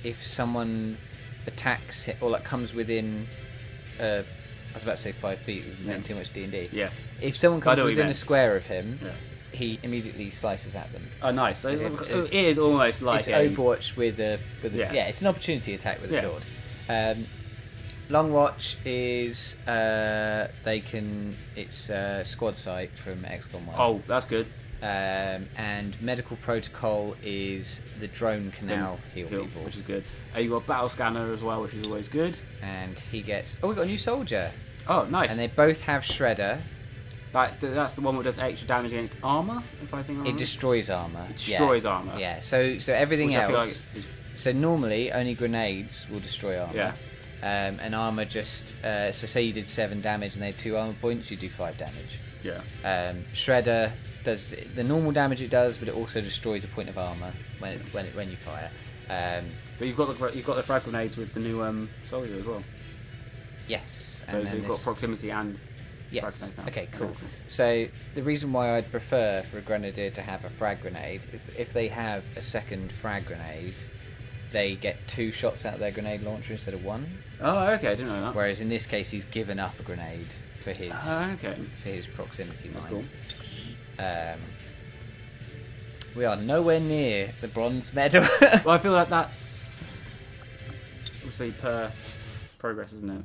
if someone attacks or like comes within, I was about to say 5 feet. We've been playing too much D&D. Yeah. If someone I comes know what you within a meant. square of him, Yeah. he immediately slices at them. Oh, nice. So It- it is almost like it's a Overwatch with a Yeah. yeah. It's an opportunity attack with a Yeah. sword. Long Watch is it's squad sight from XCOM 1. Oh, that's good. And Medical Protocol is the drone can now heal people. Which is good. You got battle scanner as well, which is always good. And he gets we got a new soldier, Oh, nice. and they both have Shredder. That's the one that does extra damage against armor. If I think It destroys armor. It destroys armor. Yeah. So everything Which I feel else. like So normally only grenades will destroy armor. Yeah. And armor just so say you did 7 damage and they had 2 armor points, you do 5 damage. yeah. Shredder does the normal damage it does, but it also destroys a point of armor when you fire. But you've got the frag grenades with the new soldier as well. Yes. So, and then you've got this- proximity and frag Yes. grenades now. Okay. Yeah, Cool. So the reason why I'd prefer for a grenadier to have a frag grenade is that if they have a second frag grenade, they get 2 shots out of their grenade launcher instead of 1. Oh, okay. I didn't know that. Whereas in this case, he's given up a grenade for his Okay. proximity That's mine. cool. We are nowhere near the bronze medal. Well, I feel like that's obviously per progress, isn't it?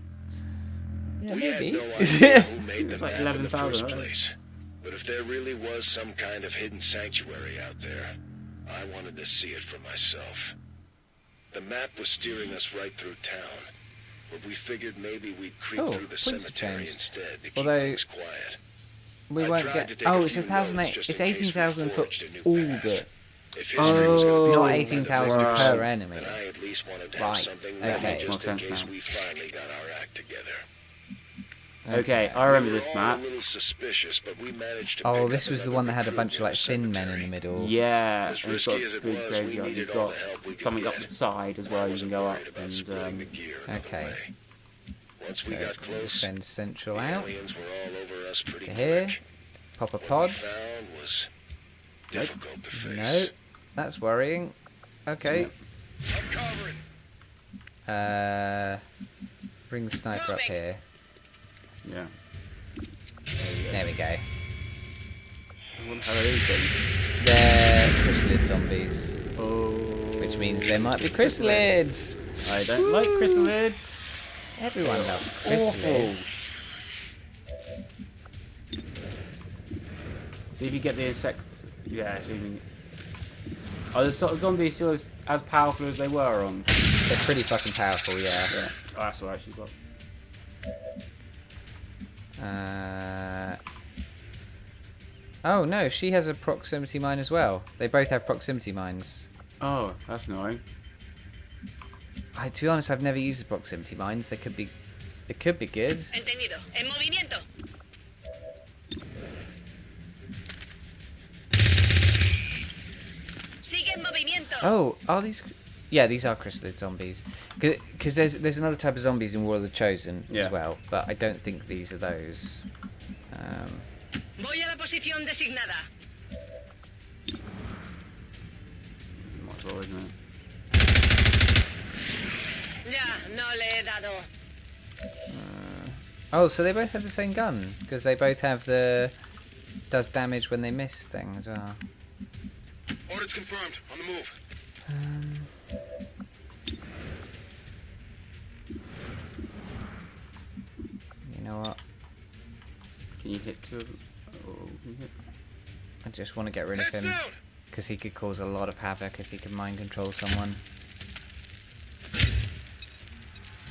Yeah, We had maybe. no idea who made the It's like map in the 11,000, first right? place. But if there really was some kind of hidden sanctuary out there, I wanted to see it for myself. The map was steering us right through town, but we figured maybe we'd creep Oh, through the points have cemetery changed. instead to keep Although- things quiet. We I won't tried get. to take a Oh, it's few 1,008. notes just It's in case we 18,000 for forged a new all path. the. If history was Oh. a Not thing, 18,000 Right. per enemy. then I at least wanted to Right, have something okay. ready Makes more just in sense case now. we finally got our act together. Okay, I remember We this were all map. a little suspicious, but we managed to Oh, pick this up was the another one that had a bunch of like recruit thin the men in the cemetery. middle. Yeah, As and it's risky got as a it big was, we graveyard. needed You've all got the help we could something up get. the side as I well. You wasn't can go up worried about and splitting the gear along the okay. way. Once we So got close, send Central the out. aliens were all over us pretty To here. quick. Pop a What pod. we found was difficult to face. No, that's worrying. Okay. I'm covering. Bring the sniper up here. Yeah. There we go. What the hell are these things? They're chrysalid zombies, Oh. which means there might be chrysalids. I don't like chrysalids. Everyone loves Awful. chrysalids. See if you get the insects. Yeah, assuming. Are the sort of zombies still as powerful as they were on? They're pretty fucking powerful, yeah. Yeah. Oh, that's alright, she's got. Oh no, she has a proximity mine as well. They both have proximity mines. Oh, that's annoying. To be honest, I've never used the proximity mines. They could be good. Entendido. En movimiento. Sigue en movimiento. Oh, are these? Yeah, these are chrysalid zombies. Because there's another type of zombies in War of the Chosen Yeah. as well, but I don't think these are those. Voy a la posición designada. Might as well, isn't it? Ya, no le he dado. Oh, so they both have the same gun because they both have the does damage when they miss thing as well. Orders confirmed. On the move. You know what? Can you hit two of them? Oh, can you hit? I just want to get rid of him because he could cause a lot of havoc if he can mind control someone.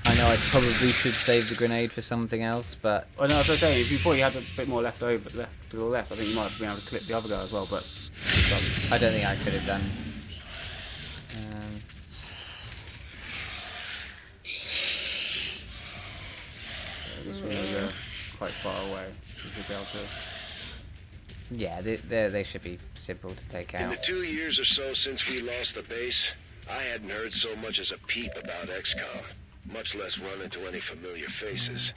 I know I probably should save the grenade for something else, but Oh no, as I was saying, if you thought you had a bit more left to your left, I think you might have been able to clip the other guy as well, but. I don't think I could have done. This one is quite far away. You should be able to. Yeah, they should be simple to take In out. the 2 years or so since we lost the base, I hadn't heard so much as a peep about XCOM, much less run into any familiar faces.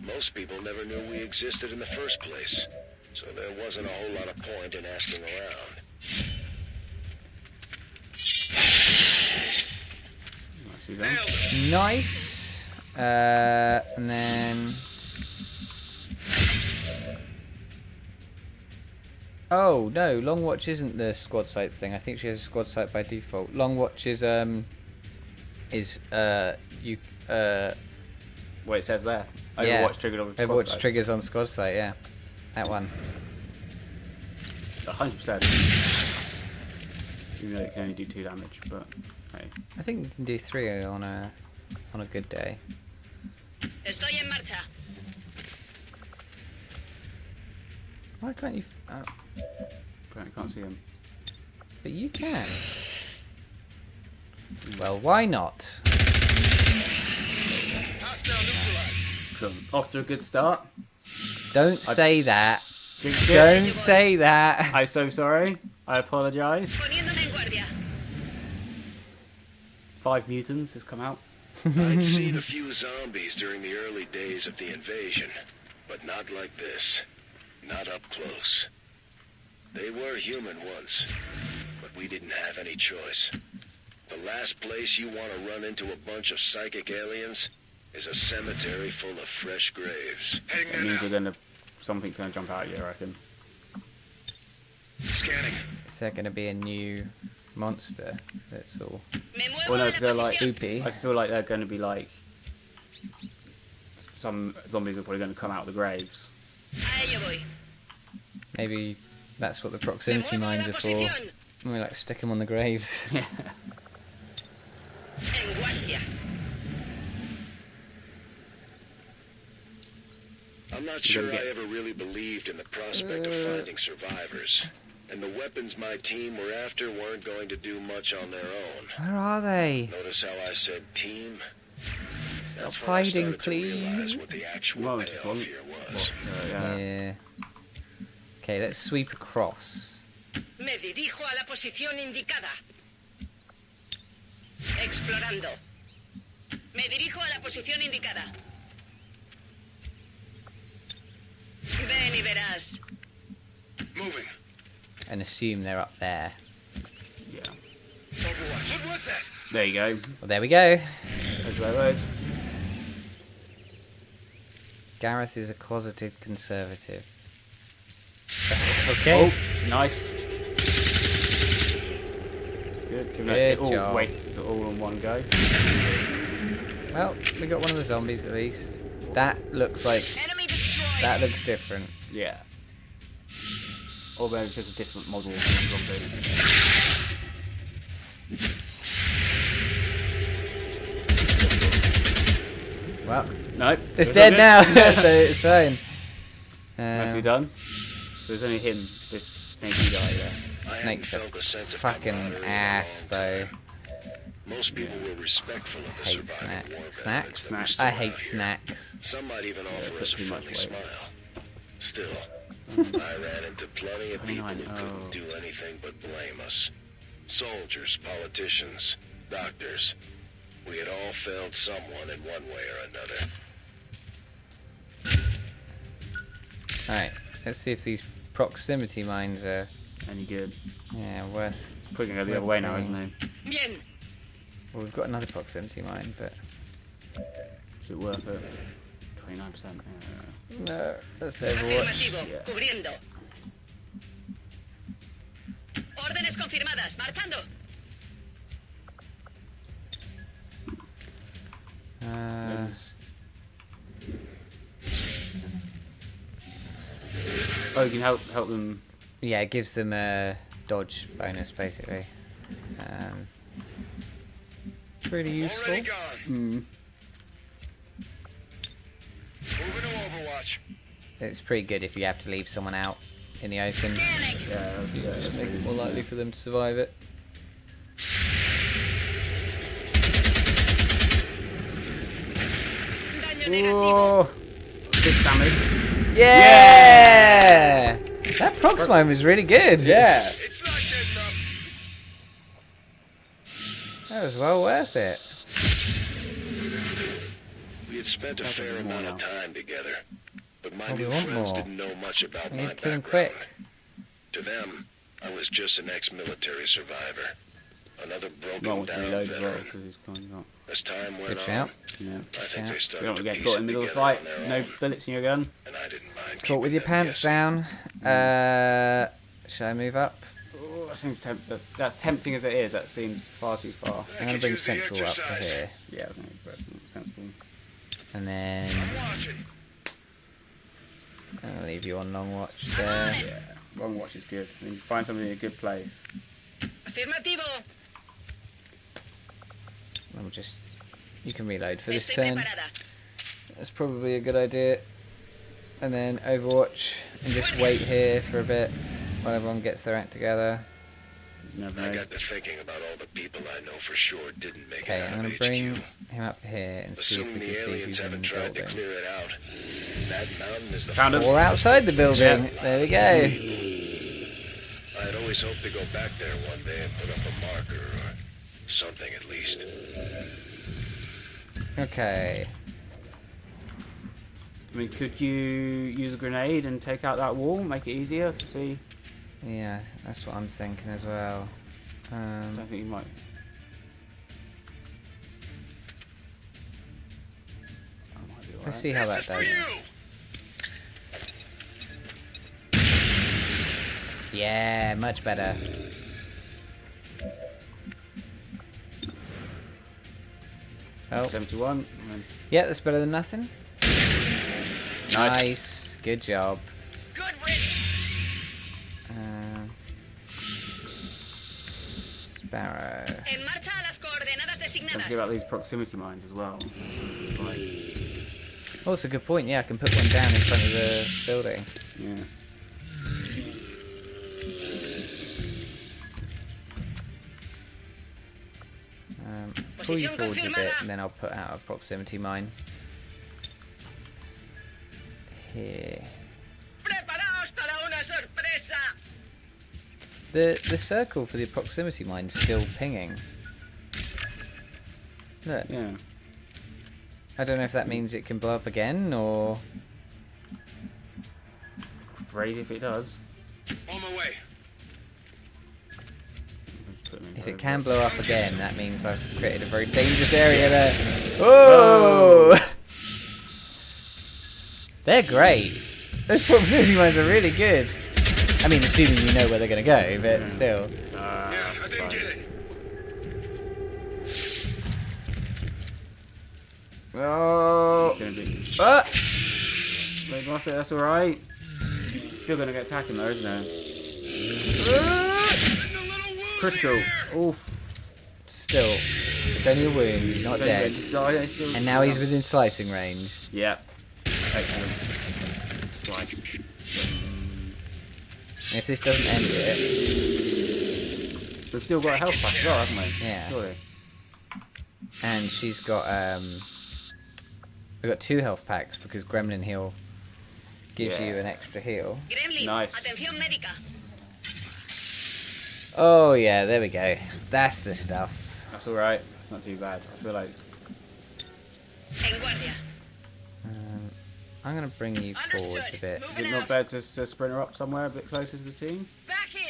Most people never knew we existed in the first place, so there wasn't a whole lot of point in asking around. I see them. Nice. And then. Oh no, Long Watch isn't the squad sight thing. I think she has a squad sight by default. Long Watch is you What it says there. yeah. Overwatch triggered on the Overwatch squad triggers on squad sight. Yeah, that one. side. 100%. Even though it can only do 2 damage, but hey. I think you can do 3 on a good day. Estoy en marcha. Why can't you? Apparently can't see him. But you can. Well, why not? So, off to a good start. Don't say that. Jinx it. Don't say that. I'm so sorry. I apologise. Poniéndome en guardia. 5 mutants has come out. I'd seen a few zombies during the early days of the invasion, but not like this. Not up close. They were human once, but we didn't have any choice. The last place you want to run into a bunch of psychic aliens is a cemetery full of fresh graves. That means something's gonna jump out at you, I reckon. Scanning. Is there going to be a new monster? That's all. Me muevo Well, no, a la 'cause they're like, posición. Spoopy. I feel like they're going to be like some zombies are probably going to come out of the graves. A ello voy. Maybe that's what the Me proximity muevo a mines la are for. posición. We like stick them on the graves. Yeah. En guardia. I'm not You sure gotta I get- ever really believed in the prospect of finding survivors. And the weapons my team were after weren't going to do much on their own. Where are they? Notice how I said team? Stop That's when I hiding, started to realize please. what the actual Well, it's payoff one- here was. Yeah. Yeah. Okay, let's sweep across. Me dirijo a la posición indicada. Explorando. Me dirijo a la posición indicada. Ven y verás. Moving. and assume they're up there. Yeah. Overwatch. What was that? There you go. Well, there we go. That's where it is. Gareth is a closeted conservative. Okay. Oh, nice. Good. Good job. Waste all in one go. Well, we got one of the zombies at least. That looks like... Enemy destroyed. That looks different. Yeah. Or maybe it's just a different model of zombie. Well, No. it's all dead good. now, so it's fine. Nicely done. So there's only him, this snaky guy there. Snake's a I haven't felt a sense of fucking camaraderie in a ass, long though. time. Most people were respectful of the Hate surviving war veterans snacks. that were Snacks. still I out hate here. snacks. Some might even offer put us a too much friendly weight. smile. Still, I ran into plenty of people 29, who couldn't do anything but blame us. Soldiers, politicians, doctors. We had all failed someone in one way or another. Alright, let's see if these proximity mines are Any good. worth... It's probably going to go the other way now, isn't it? Bien. Well, we've got another proximity mine, but... Is it worth it? 29%. No, let's Overwatch. Afirmativo. Yeah. Cubriendo. Órdenes confirmadas. Marchando. Uh, Oh, you can help them. yeah, it gives them a dodge bonus, basically. Pretty useful. Already gone. Mm. Moving to Overwatch. It's pretty good if you have to leave someone out in the open. Scanning. Yeah, Just make it more likely for them to survive it. Daño negativo. Oh, 6 damage. Yeah! That prox mine was really good. Yeah. It's not good enough. That was well worth it. We had spent a That's fair more amount now. of time together, but my Oh, we new want friends more. didn't know much about We my need to kill him background. quick. To them, I was just an ex-military survivor, another Might broken want to down reload as well veteran. because he's kind of. As time went Good on, shout. Yeah. I think Yeah. they You started don't want to to get piece caught it in the middle of the together fight. on their No own, bullets in your gun. and I didn't mind Caught with your keeping them pants guessing. down. Should I move up? Oh, that seems that's tempting as it is. That seems far too far. I'm going to bring Central up to here. Yeah, I think that's sensible. And then Watching. I'll leave you on long watch there. Yeah, long watch is good. I mean, you find something in a good place. Afirmativo. I'll just... You can reload for this Estoy turn. preparada. That's probably a good idea. And then Overwatch and just wait here for a bit while everyone gets their act together. Never I know. got to thinking about all the people I know for sure didn't make Okay, it out I'm of going to bring HQ. him up here and see if Assuming we the can see aliens who's in haven't the tried to building. clear it out, that mountain is the Found him. Or outside the building. Yeah. There we go. I'd always hoped to go back there one day and put up a marker or something at least. Okay. I mean, could you use a grenade and take out that wall? Make it easier to see. Yeah, that's what I'm thinking as well. I don't think you might. That might be Let's alright. see how that This is for does. you! Yeah, much better. Oh, 71. And then yeah, that's better than nothing. Nice. Nice. Good job. Good riddance. Sparrow. En marcha a las coordenadas don't designadas. forget about these proximity mines as well. Right. Oh, that's a good point. Yeah, I can put one down in front of the building. Yeah. Pull you Posición forward a bit, confirmada. and then I'll put out a proximity mine. Here. Preparaos para una sorpresa. The circle for the proximity mine's still pinging. Look, Yeah. I don't know if that means it can blow up again or... Great if it does. On my way. put them in If for it a can bit. blow up again, that means I've created a very dangerous area there. Oh! They're great. Those proximity mines are really good. I mean, assuming you know where they're going to go, but still. Yeah, I didn't fine. get it. Oh! Gonna be... Ah! Blade Master, that's alright. Still gonna get attacking though, isn't it? Critical. Oof. Still, it's only a wound, he's not dead. And now he's within slicing range. Yep. Excellent. Slice. And if this doesn't end it, We've still got a health pack as well, haven't we? Yeah. Surely. and she's got we've got 2 health packs because Gremlin Heal gives you an extra heal. Gremlin, Nice. atención médica. Oh yeah, there we go. That's the stuff. That's alright. It's not too bad. I feel like... En guardia. I'm gonna bring you forwards a bit. Is Moving it not out. better to sprint her up somewhere a bit closer to the team? Back in.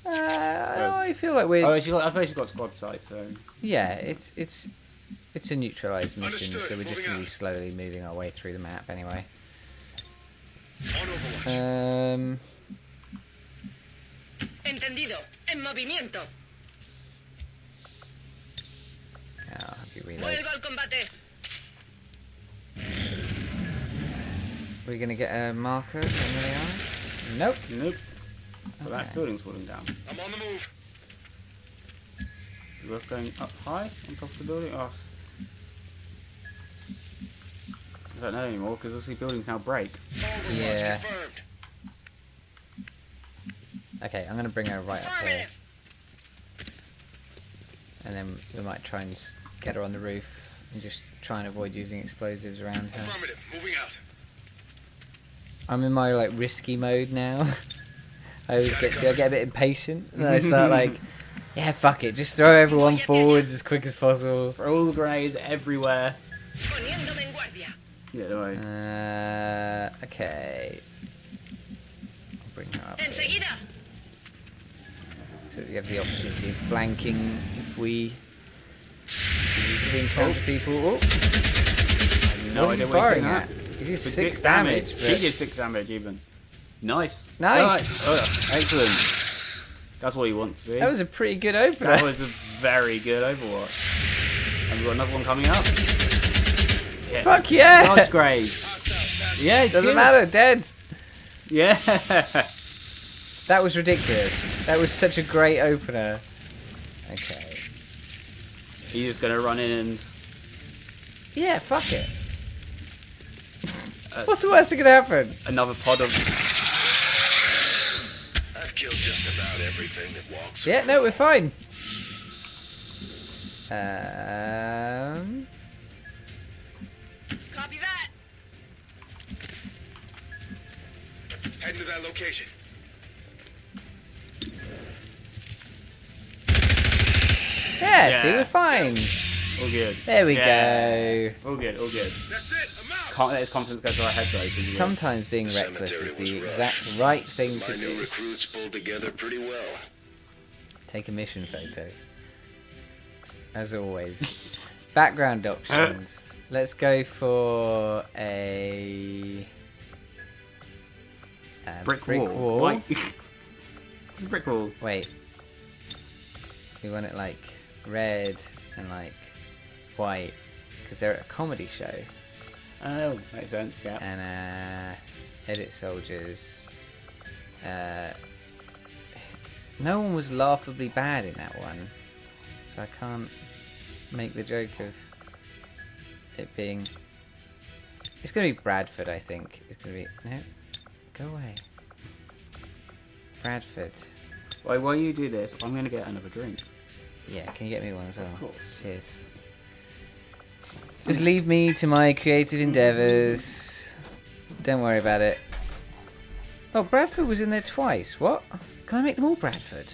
I feel like we're Oh, I suppose she's got squad sight, so... yeah. It's a neutralized mission, Understood. so we're just Moving gonna be out. slowly moving our way through the map anyway. On Overwatch. Entendido. En movimiento. I'll have you reload. Vuelvo al combate. We're gonna get a marker from where they are. Nope. Nope. But Okay. that building's falling down. I'm on the move. We're going up high on top of the building. Oh, I don't know anymore because obviously buildings now break. Overwatch Yeah. confirmed. Okay, I'm gonna bring her right up here, Affirmative. and then we might try and get her on the roof and just try and avoid using explosives around her. Affirmative. Moving out. I'm in my like risky mode now. I always get a bit impatient, and then I start like, yeah, fuck it, just throw everyone forwards as quick as possible. For all the grenades everywhere. Poniéndome en guardia. Yeah, don't worry. Okay. I'll bring her up here. Enseguida. So we have the opportunity of flanking if we encounter people. Oh. No What are idea you what he's firing doing at? that. It is For 6 damage. She did 6 damage even. Nice. Nice. Oh, excellent. That's what you want to see. That was a pretty good opener. That was a very good Overwatch. And we've got another one coming up. Yeah. Fuck yeah! Large grave. Yeah, it's Doesn't good. matter, dead. Yeah. That was ridiculous. That was such a great opener. Okay. You're just gonna run in and Yeah, fuck it. What's the worst that could happen? another pod of. I've killed just about everything that walks. Yeah, no, we're fine. Copy that. Heading to that location. Yeah, see, Yeah. we're fine. All good. There we Yeah. go. All good. All good. That's it. I'm out. Can't let his confidence go to our heads though. 'cause he- Sometimes being The reckless is cemetery the was exact rough. right thing to My new do. recruits pulled together pretty well. Take a mission photo. As always. Background options. Let's go for a brick wall. Why? It's a brick wall. Wait. We want it like red and like white because they're at a comedy show. Oh, makes sense. Yeah. And edit soldiers. No one was laughably bad in that one, so I can't make the joke of it being. It's gonna be Bradford, I think. It's gonna be no. Go away, Bradford. While you do this, I'm gonna get another drink. Yeah, can you get me one as well? Of course. Cheers. Just leave me to my creative endeavours. Don't worry about it. Oh, Bradford was in there twice. What? Can I make them all Bradford?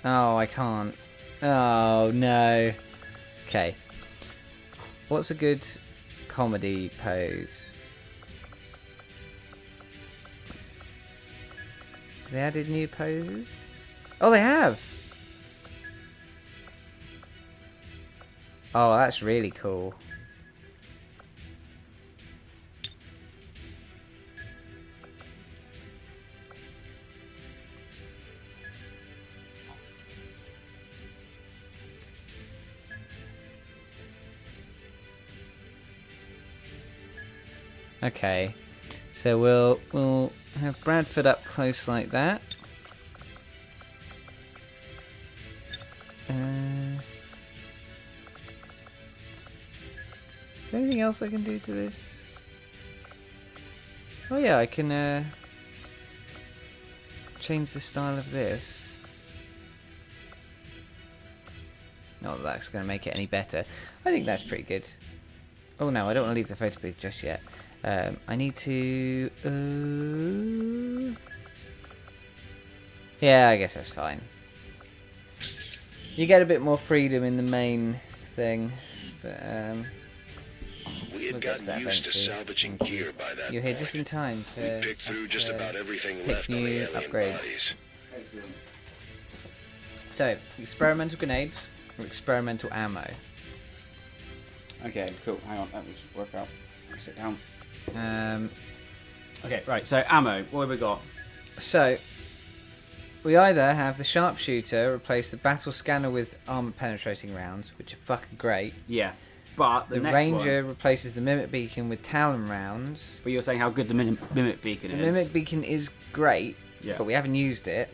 Oh, I can't. Oh, no. Okay. What's a good comedy pose? They added new poses? Oh, they have. Oh, that's really cool. Okay, so we'll have Bradford up close like that. Is there anything else I can do to this? Oh yeah, I can change the style of this. Not that that's going to make it any better. I think that's pretty good. Oh no, I don't want to leave the photo booth just yet. I need to... Yeah, I guess that's fine. You get a bit more freedom in the main thing, but We had we'll get gotten to that used to eventually. salvaging gear by that You're here point. just in time We to picked through just about everything pick left on the new alien upgrades. bodies. Excellent. So, experimental grenades or experimental ammo. Okay, cool. Hang on, let me just work out. Sit down. Um, Okay, right. So ammo. What have we got? so, we either have the sharpshooter replace the battle scanner with armor penetrating rounds, which are fucking great. Yeah, but The next ranger one. replaces the mimic beacon with talon rounds. But you're saying how good the mimic beacon The is. mimic beacon is great, Yeah. but we haven't used it.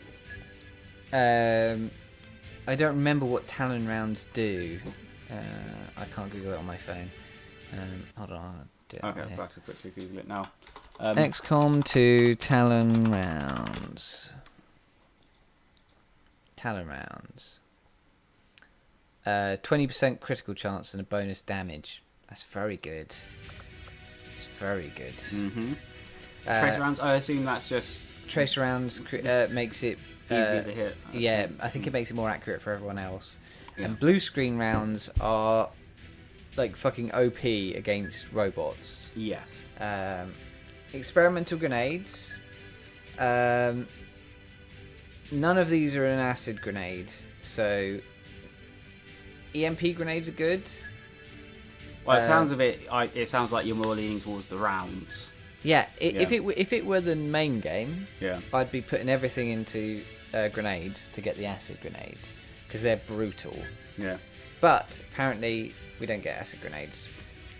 I don't remember what talon rounds do. I can't Google it on my phone. Hold on, I'll do it. Okay, on here. back to quickly Google it now. XCOM 2 talon rounds. Talon rounds. 20% critical chance and a bonus damage. That's very good. It's very good. Mm-hmm. Uh, Trace rounds. I assume that's just Tracer rounds It's makes it easier to hit. yeah, I think it makes it more accurate for everyone else. Yeah. And blue screen rounds are like fucking OP against robots. Yes. Experimental grenades. None of these are an acid grenade, so EMP grenades are good. Well, it sounds a bit. It sounds like you're more leaning towards the rounds. Yeah, Yeah. if it were the main game, Yeah. I'd be putting everything into grenades to get the acid grenades because they're brutal. Yeah. But apparently we don't get acid grenades.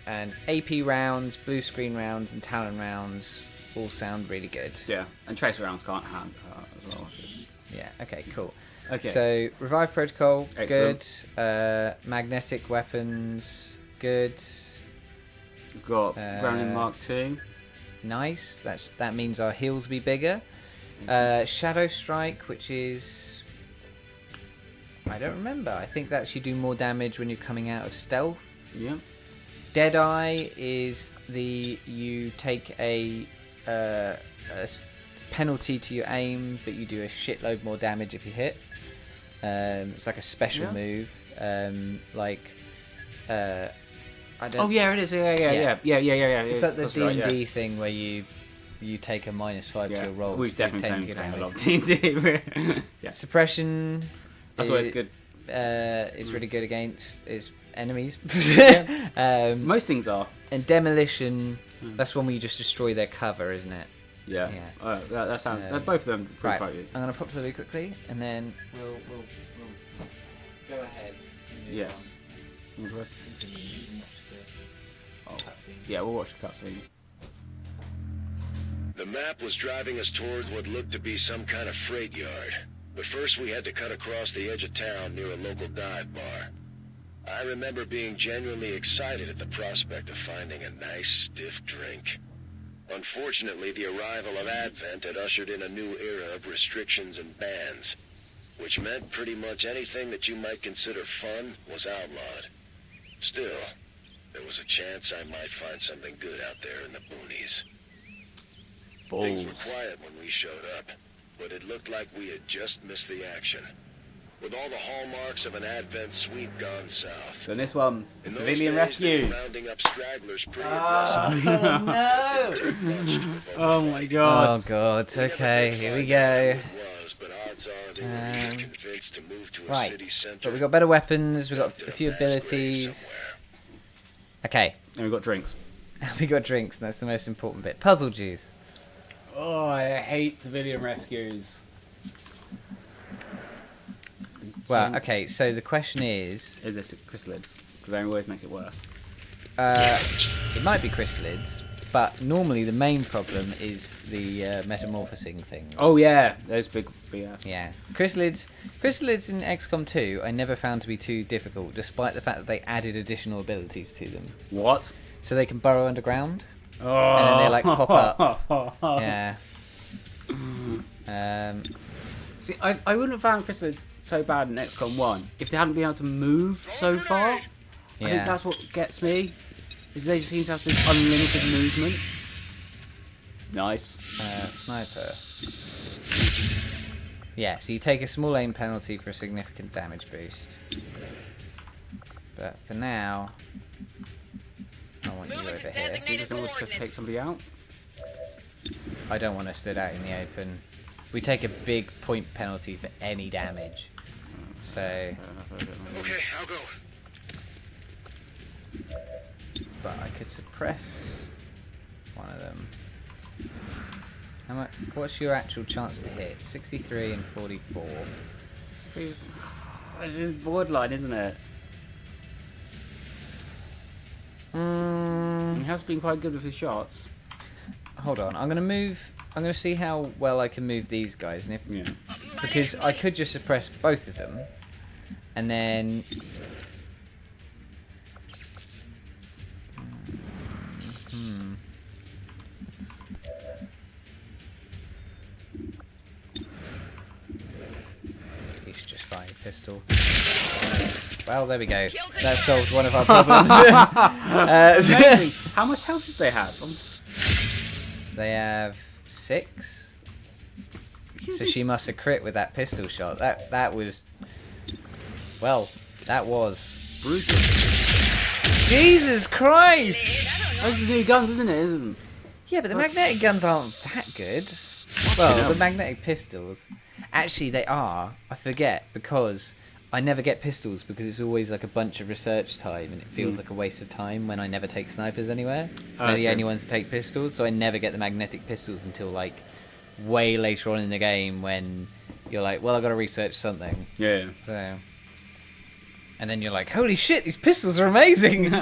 And AP rounds, blue screen rounds, and talon rounds all sound really good. Yeah. And tracer rounds can't hand as well. Yeah. Okay. Cool. Okay. So revive protocol, Excellent. good. Magnetic weapons, good. We've got Browning Mark II. Nice. That means our heals will be bigger. Shadow Strike, which is I don't remember. I think that should do more damage when you're coming out of stealth. Yeah. Deadeye is you take a penalty to your aim, but you do a shitload more damage if you hit. It's like a special move. I don't. Oh yeah, it is. Yeah. It's like the That's D&D right, yeah. thing where you take a -5 to Yeah. your roll. We've to do definitely 10 played a lot of damage. D&D. Yeah. Suppression. That's always good. It's really good against enemies. Most things are. And demolition. That's one where you just destroy their cover, isn't it? Yeah. Yeah. That sounds. Both of them pretty Right. quite good. I'm gonna pop to the loo quickly, and then we'll go ahead. And move Yes. on. Continue and watch the cutscene. Yeah, we'll watch the cutscene. The map was driving us towards what looked to be some kind of freight yard. But first we had to cut across the edge of town near a local dive bar. I remember being genuinely excited at the prospect of finding a nice, stiff drink. Unfortunately, the arrival of Advent had ushered in a new era of restrictions and bans, which meant pretty much anything that you might consider fun was outlawed. Still, there was a chance I might find something good out there in the boonies. Things Balls. were quiet when we showed up, but it looked like we had just missed the action. With all the hallmarks of an Advent sweep gone south. So in this one, In those civilian days, they were rescues. rounding up stragglers pretty aggressively. No! Oh my Oh god. god. We never Okay, did here we find out go. who it was, but odds odds are they were either convinced to move to a Right, city center. but we got better weapons. We got a few Mass grave abilities. somewhere. Okay, And we've got drinks. we got drinks, and that's the most important bit. Puzzle juice. Oh, I hate civilian rescues. Well, okay. So the question is, Is this chrysalids? Because they always make it worse. it might be chrysalids, but normally the main problem is the metamorphosing things. Oh yeah, those big BS. Yeah, chrysalids in XCOM 2 I never found to be too difficult, despite the fact that they added additional abilities to them. What? So they can burrow underground, Oh. and then they like pop up. Yeah. See, I wouldn't have found chrysalids so bad in XCOM 1 if they hadn't been able to move so far. I think Yeah. that's what gets me. Is they seem to have this unlimited movement. Nice. Sniper. Yeah, so you take a small aim penalty for a significant damage boost. But for now, I want you over here. Do you just want to take somebody out? I don't want to stood out in the open. We take a big point penalty for any damage. So, Okay, I'll go. but I could suppress one of them. How much? What's your actual chance to hit? 63 and 44. It's borderline, isn't it? He has been quite good with his shots. Hold on, I'm gonna see how well I can move these guys, and if Yeah. because I could just suppress both of them, and then you should just fire your pistol. Well, there we go. That solved one of our problems. Amazing. How much health did they have? They have 6. So she must have crit with that pistol shot. That was, well, that was Brutal. Jesus Christ! Those are new guns, isn't it? Isn't? Yeah, but the magnetic guns aren't that good. Well, hell. the magnetic pistols, actually, they are. I forget because I never get pistols because it's always like a bunch of research time, and it feels like a waste of time when I never take snipers anywhere. Oh, They're the okay. only ones to take pistols, so I never get the magnetic pistols until like way later on in the game when you're like, well, I got to research something. Yeah. So, and then you're like, holy shit, these pistols are amazing.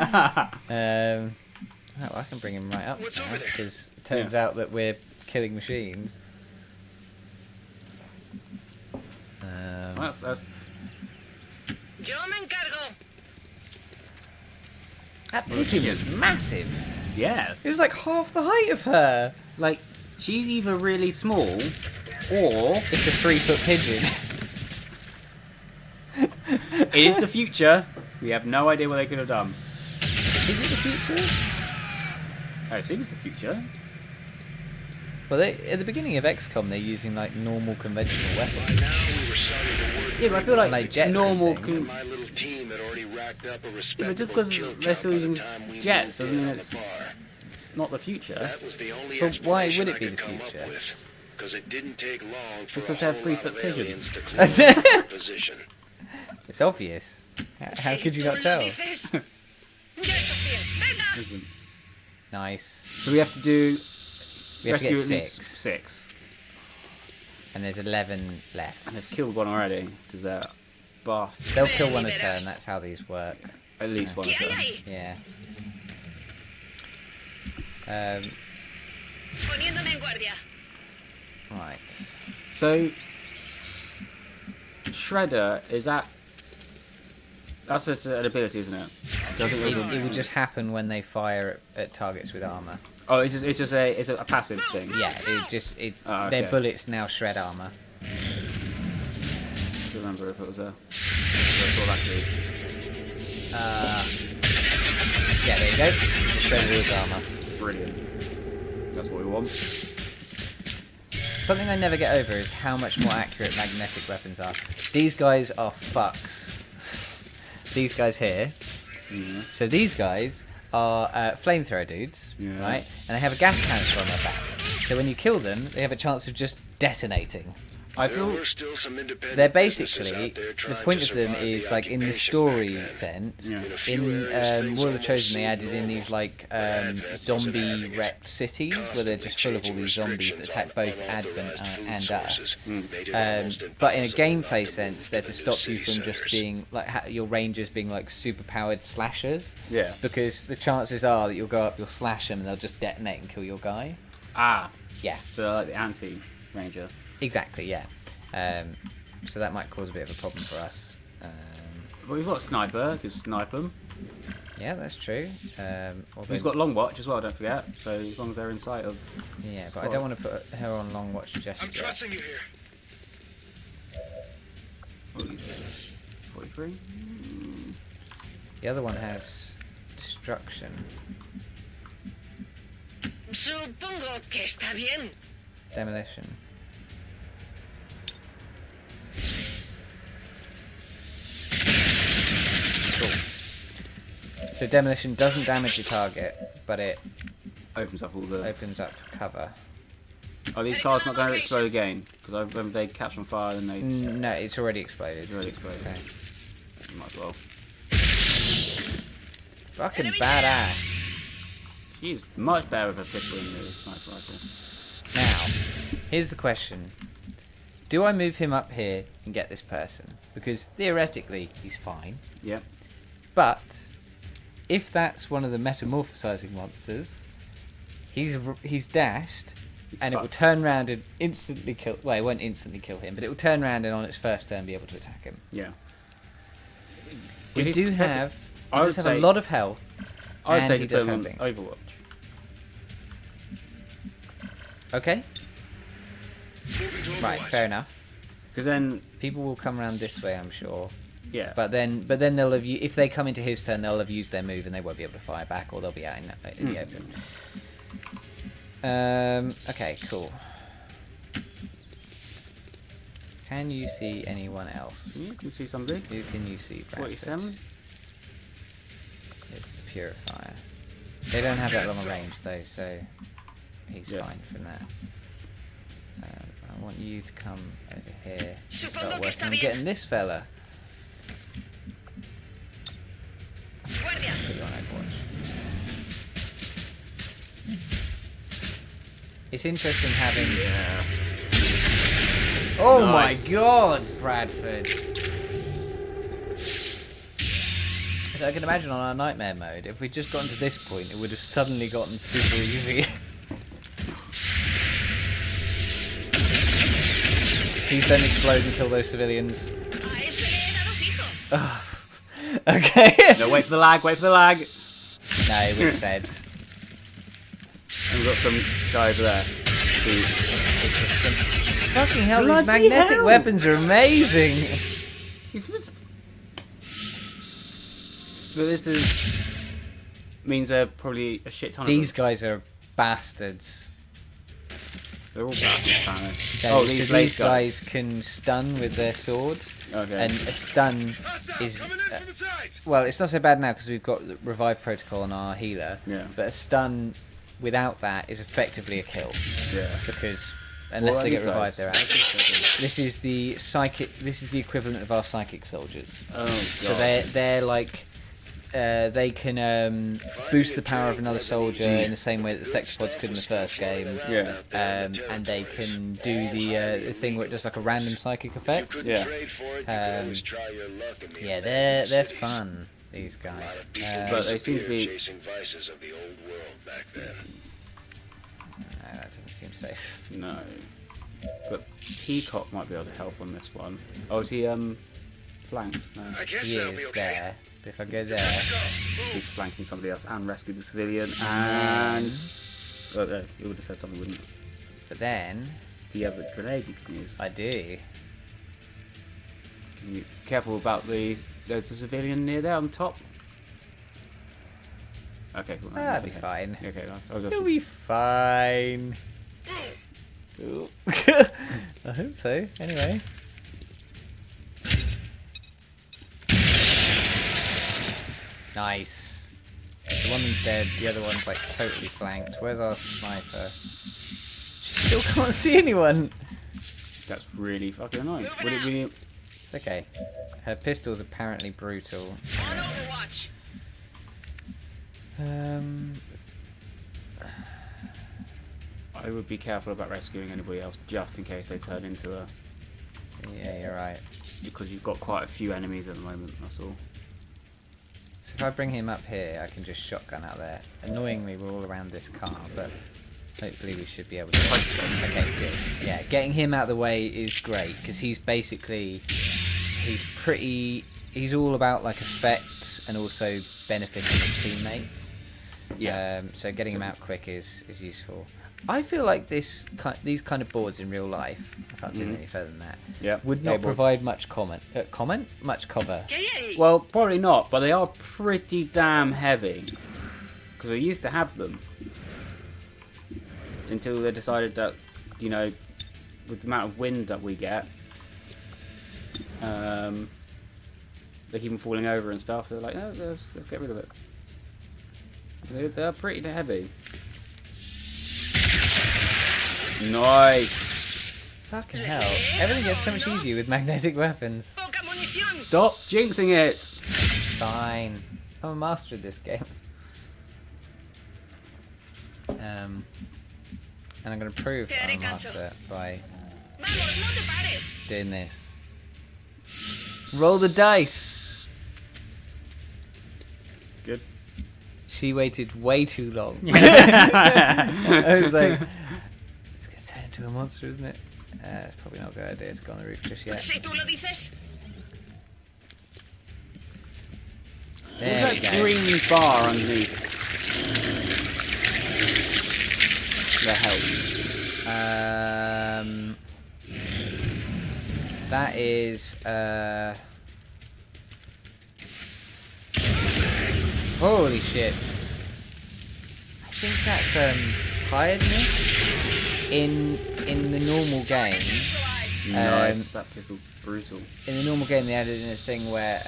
Oh, I can bring him right up What's now, over there? because it turns out that we're killing machines. That's Yo me encargo. That pigeon was massive. yeah. It was like half the height of her. Like she's either really small or It's a 3-foot pigeon. it is the future. We have no idea what they could have done. Is it the future? I assume it's the future. Well, at the beginning of XCOM, they're using like normal conventional By weapons. now, we were starting to work. Yeah, but I feel like, Like jets and normal. things. My little team had already racked up a Yeah, but respectable just because kill they're count still by the using time we jets moved doesn't in mean on it's the bar. not the future. That was the only But why would explanation it I be could the come up future? with, 'cause it didn't take long for Because a they have whole 3-foot lot of pigeons. aliens to clean up their position. It's obvious. How could you not tell? Ya está bien. Venga. Isn't. Nice. So we have to do We have to rescue get at least 6, 6, and there's 11 left. and they've killed one already because they're bastards. They'll kill one a turn. That's how these work. At least one. ¿Qué of hay them. ahí? Yeah. Poniéndome en guardia. Right. So Shredder is that? That's just an ability, isn't it? I think It, there's a- it will just happen when they fire at targets with armor. Oh, it's a passive thing. Yeah, it Oh, their okay. bullets now shred armor. I don't remember if it was a. What actually. Yeah, there you go. Shredded his armor. Brilliant. That's what we want. Something I never get over is how much more accurate magnetic weapons are. These guys are fucks. These guys here. So these guys are flamethrower dudes, Yeah. right? And they have a gas canister on their back. So when you kill them, they have a chance of just detonating. I There feel were still some independent they're businesses basically out there the trying point to of them survive is the like in the occupation story back then. sense. Yeah. In a few In areas, things War of the almost Chosen, they seemed added in these normal. like Advent wasn't having zombie it. wrecked cities where they're just full of all these zombies that attack both Advent and us. But in a gameplay sense, they're to stop you from just being like your rangers being like super powered slashers. Yeah. Because the chances are that you'll go up, you'll slash them, and they'll just detonate and kill your guy. Yeah. So like the anti-ranger. Exactly. Yeah. So that might cause a bit of a problem for us. Well, we've got a sniper, can snipe them. Yeah, that's true. Although, We've got long watch as well, don't forget. So as long as they're in sight of... yeah, but I don't want to put her on long watch just I'm yet. trusting you here. 43? The other one has destruction, Supongo que está bien. demolition. Cool. So demolition doesn't damage your target, but it Opens up all the... opens up cover. Are these cars not going to explode again? Because I remember they catch on fire and they... No, it's already exploded. It's already exploded. So, Might as well. fucking badass. She's much better with a pistol than the sniper rifle. Now, here's the question. Do I move him up here and get this person? Because theoretically, he's fine. Yeah. But, if that's one of the metamorphosizing monsters, he's dashed, He's and it will fucked. turn around and instantly kill... Well, it won't instantly kill him, but it will turn around and on its first turn be able to attack him. Yeah. We If he's do pathetic- have... I He would does have a say- lot of health, I would and say he to does put him have on things. Overwatch. Okay? Moving to Right, Overwatch. fair enough. Because then, People will come around this way, I'm sure. yeah. But then they'll have if they come into his turn, they'll have used their move and they won't be able to fire back, or they'll be out in the open. Okay, cool. Can you see anyone else? You can see somebody. Who can you see? Bradford? 47. It's the Purifier. They don't have that long a range though, so he's Yeah. fine from that. I want you to come over here and Supongo start que working está on bien. getting this fella. Guardia. Put you on Overwatch. It's interesting having. Oh Nice. my God, Bradford! So I can imagine on our nightmare mode, if we'd just gotten to this point, it would have suddenly gotten super easy. Please don't explode and kill those civilians. A ese le he dado fijo. Okay. No, wait for the lag, wait for the lag. No, it would have said. And we've got some guy over there. Who, Fucking hell, these Bloody magnetic hell. weapons are amazing. but this is... means they're probably a shit ton These of them. guys are bastards. They're all bastards, apparently. So, Oh, so these these lace guys can stun with their sword. Okay. And a stun is... Coming in from the sides. well, it's not so bad now because we've got the revive protocol on our healer. Yeah. But a stun without that is effectively a kill. Yeah. Because unless What they are get these revived, guys? they're out. This is the psychic... This is the equivalent of our psychic soldiers. Oh, God. So they're like they can boost the power of another soldier in the same way that the Sexapods could in the first game. Yeah. And they can do the thing where it does like a random psychic effect. Couldn't Yeah. trade for it. You could always try your luck in the Yeah, abandoned they're cities. fun. These guys. But they seem to be... chasing vices of the old world back then. No, that doesn't seem safe. No. But Peacock might be able to help on this one. Oh, is he, flanked? No. I guess He that'll be is okay. there. But if I go there, He's flanking somebody else and rescued the civilian and... Oh, no, he would have said something, wouldn't he? but then Do you have a grenade you can use? I do. Can you... Careful about the... There's a civilian near there on top. Okay, cool. That'll be Okay. fine. Okay, I'll go You'll for... be fine. Ooh. I hope so. Anyway. Nice. The one's dead, the other one's like totally flanked. Where's our sniper? She still can't see anyone. That's really fucking annoying. Would it be? It's okay. Her pistol's apparently brutal. On Overwatch. I would be careful about rescuing anybody else just in case they turn into a. Yeah, you're right. Because you've got quite a few enemies at the moment. That's all. So if I bring him up here, I can just shotgun out there. Annoyingly, we're all around this car, but hopefully we should be able to. Okay, good. Yeah, getting him out of the way is great because he's basically he's all about like effects and also benefiting his teammates. Yeah. So getting him out quick is useful. I feel like these kind of boards in real life, I can't see them any further than that, Yeah. would not provide much much cover. Well, probably not, but they are pretty damn heavy. Because we used to have them. Until they decided that, you know, with the amount of wind that we get, they keep them falling over and stuff. They're like, no, let's get rid of it. They're pretty heavy. Nice. Fucking hell. Everything gets so much easier with magnetic weapons. Poca munición. Stop jinxing it. Fine. I'm a master of this game. And I'm going to prove I'm a master by Vamos, no te pares. doing this. Roll the dice. Good. She waited way too long. I was like, it's going to turn into a monster, isn't it? It's probably not a good idea to go on the roof just yet. Si tú lo dices. There we There's that go. green bar underneath. That helps. That is holy shit. I think that's tiredness in the normal game. Nice. That pistol's brutal. In the normal game, they added in a thing where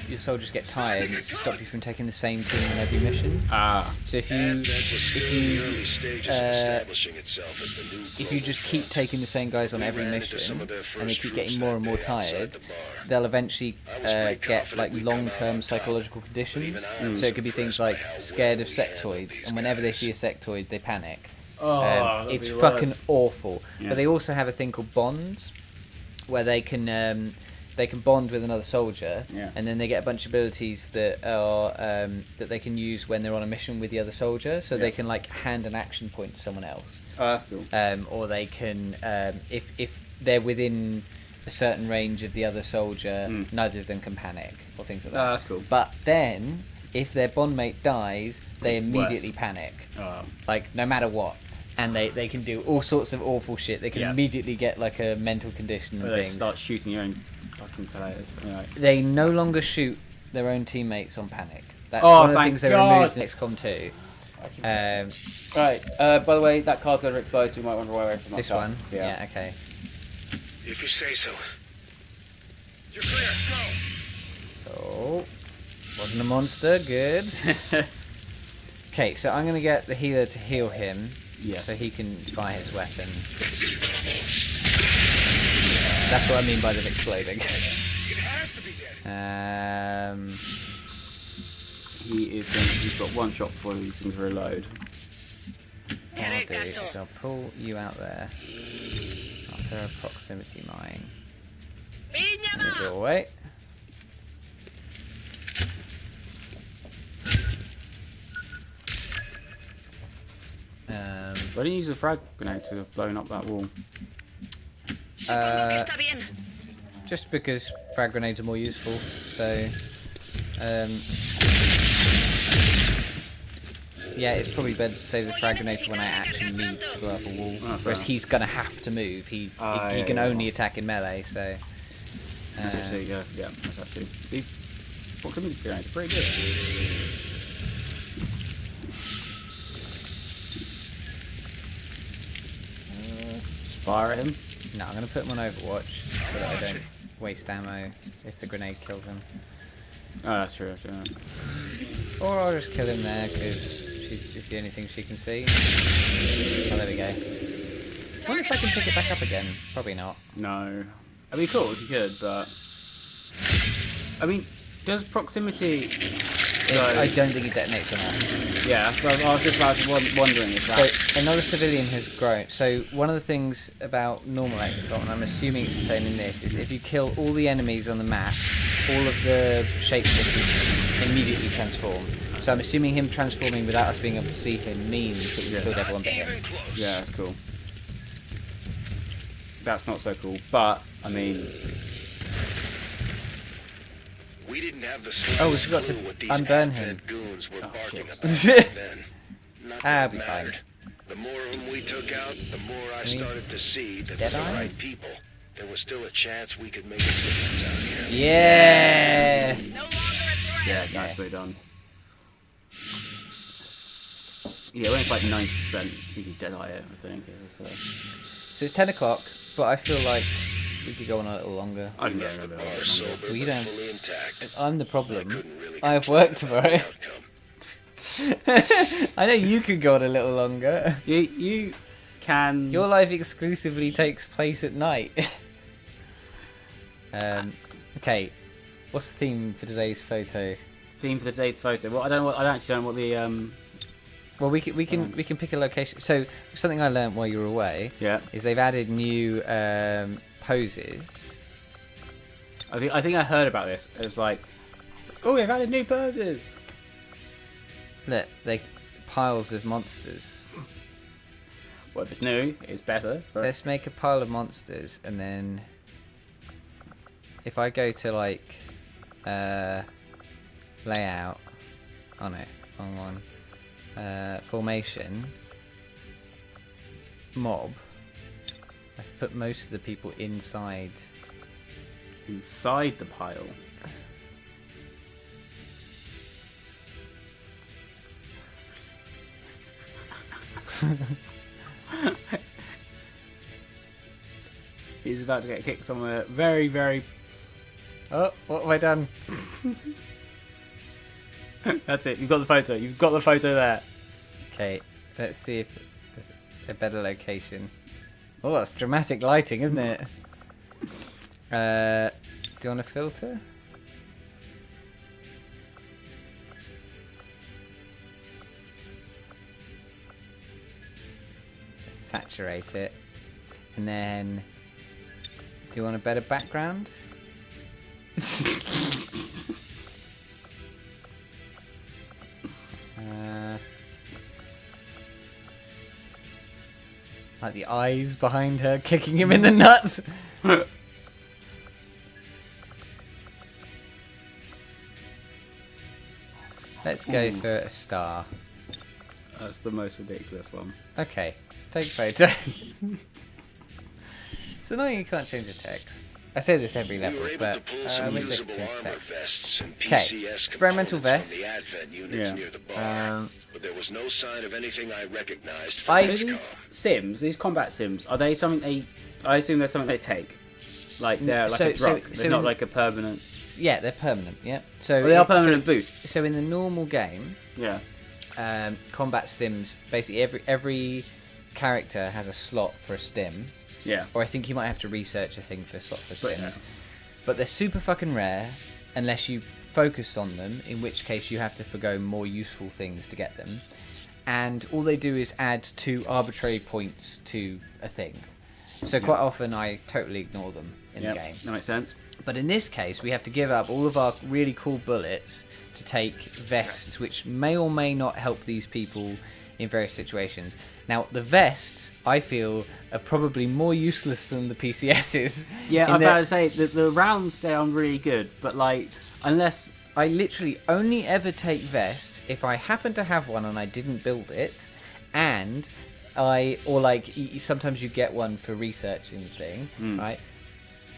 your soldiers get tired and it's to stop you from taking the same team on every mission. Ah. So if Advent was still in the early stages of uh, establishing itself as the new if you global just keep power. taking the same guys on We every ran into mission some of their and they first keep getting troops more and that more day outside tired, the bar. they'll eventually I was pretty get confident like we'd come out long-term on top, psychological but conditions. even I was So it could be things impressed like by how scared well of we handled sectoids, these and whenever they guys. see a sectoid, they panic. Oh, that'd It's be fucking worse. awful. Yeah. But they also have a thing called bonds, where they can bond with another soldier, Yeah. and then they get a bunch of abilities that are that they can use when they're on a mission with the other soldier. So Yeah. they can like hand an action point to someone else, Oh, that's cool. or they can if they're within a certain range of the other soldier, neither of them can panic or things like that. Oh, that's cool. But then if their bondmate dies, they It's immediately worse. panic, Oh. like no matter what. And they can do all sorts of awful shit. They can Yeah. immediately get like a mental condition and They things. start shooting your own fucking players. Anyway. They no longer shoot their own teammates on panic. That's Oh, one of the thank things they God. removed in XCOM 2. Right. By the way, that card's going to explode, so you might want to run away from that. This one? Yeah, okay. If you say so. You're clear. Go. Oh, wasn't a monster. Good. Okay, so I'm going to get the healer to heal him, Yeah. so he can fire his weapon. That's what I mean by them exploding. It has to be dead. He's got one shot before he's going to reload. What I'll do is I'll pull you out there. I'll throw a proximity mine Piña in the va. doorway. Why don't you use a frag grenade to have blown up that wall? Supongo que está bien. Just because frag grenades are more useful, so yeah, it's probably better to save the frag grenade for when I actually need to blow up a wall. fair Whereas enough. he's gonna have to move. He yeah, can yeah. only attack in melee, so There you go. Yeah, that's actually. What can we grenade? Pretty good. Just fire at him. no, I'm gonna put him on Overwatch so that I don't waste ammo if the grenade kills him. Oh, that's true. Actually, yeah. Or I'll just kill him there because it's the only thing she can see. Oh, there we go. I wonder if I can pick it back up again. Probably not. No. I mean, cool if you could, but I mean, does proximity? I don't think it detonates on that. Yeah, well, I was just wondering if that. So another civilian has grown. So one of the things about normal XCOM, and I'm assuming it's the same in this, is if you kill all the enemies on the map, all of the shapeshifters immediately transform. So I'm assuming him transforming without us being able to see him means that we've killed everyone but him. Yeah, that's cool. That's not so cool, but I mean, We didn't have the Oh, we forgot to clue what these unburn Advent him. goons were barking shit. about then. Not Ah, that be it fine. mattered. The more of them we took out, the more I Can we started to see that dead with the eye? right people, there was still a chance we could make a difference out here. Yeah. No longer a yeah, threat. nicely done. Yeah, when it's like 90%, you can deadeye it. I think. So it's 10 o'clock, but I feel like we could go on a little longer. I can We get left a the little bar bit sober, longer. Well, you but don't- fully intact. I'm the I problem. couldn't really I have work complain about tomorrow. the outcome. I know you could go on a little longer. You can. Your life exclusively takes place at night. Okay, what's the theme for today's photo? theme for the day's photo. Well, I don't actually know what the Well, we can pick a location. So something I learned while you were away yeah. is they've added new poses. I think I heard about this. It was like, oh, they've added new poses. Look, they piles of monsters. Well, if it's new, it's better. So. Let's make a pile of monsters, and then if I go to like layout, oh no, wrong one. Formation, mob. I can put most of the people inside. Inside the pile. He's about to get kicked somewhere very, very. Oh, what have I done? That's it. You've got the photo. You've got the photo there. Okay, let's see if there's a better location. Oh, that's dramatic lighting, isn't it? Do you want a filter? Saturate it. And then, do you want a better background? Like the eyes behind her kicking him in the nuts. Let's go for a star. That's the most ridiculous one. Okay, take photo. So now you can't change the text. I say this every We level, were able but to pull I some wish I could usable change the armor text. vests and Okay, PCS experimental components from vests. the Advent units Yeah. near the bar, but there was no sign of anything I recognized from I- So XCOM. these sims, these combat sims, are they something they? I assume they're something they take. Like they're like a drug. They're not like a permanent. Yeah, they're permanent. Yeah. So They are permanent boosts. So in the normal game, Yeah. combat stims, basically every character has a slot for a stim, Yeah. or I think you might have to research a thing for a slot for But, stims. yeah. But they're super fucking rare unless you focus on them, in which case you have to forgo more useful things to get them. And all they do is add 2 arbitrary points to a thing. So quite often I totally ignore them in Yeah. the game. That makes sense. But in this case, we have to give up all of our really cool bullets to take vests, which may or may not help these people in various situations. Now, the vests, I feel, are probably more useless than the PCSs. Yeah, in I'm that about to say the rounds sound really good, but like unless I literally only ever take vests if I happen to have one and I didn't build it, and sometimes you get one for researching the thing, right?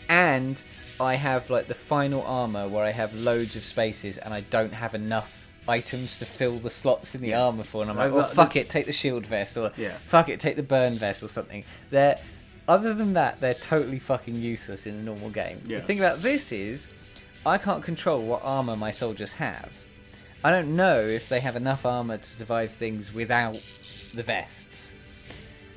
And I have like the final armor where I have loads of spaces and I don't have enough items to fill the slots in the armor for, and I'm like, Well, oh fuck it, take the shield vest, or Yeah. fuck it, take the burn vest or something. Other than that, they're totally fucking useless in a normal game. Yeah. The thing about this is, I can't control what armor my soldiers have. I don't know if they have enough armor to survive things without the vests.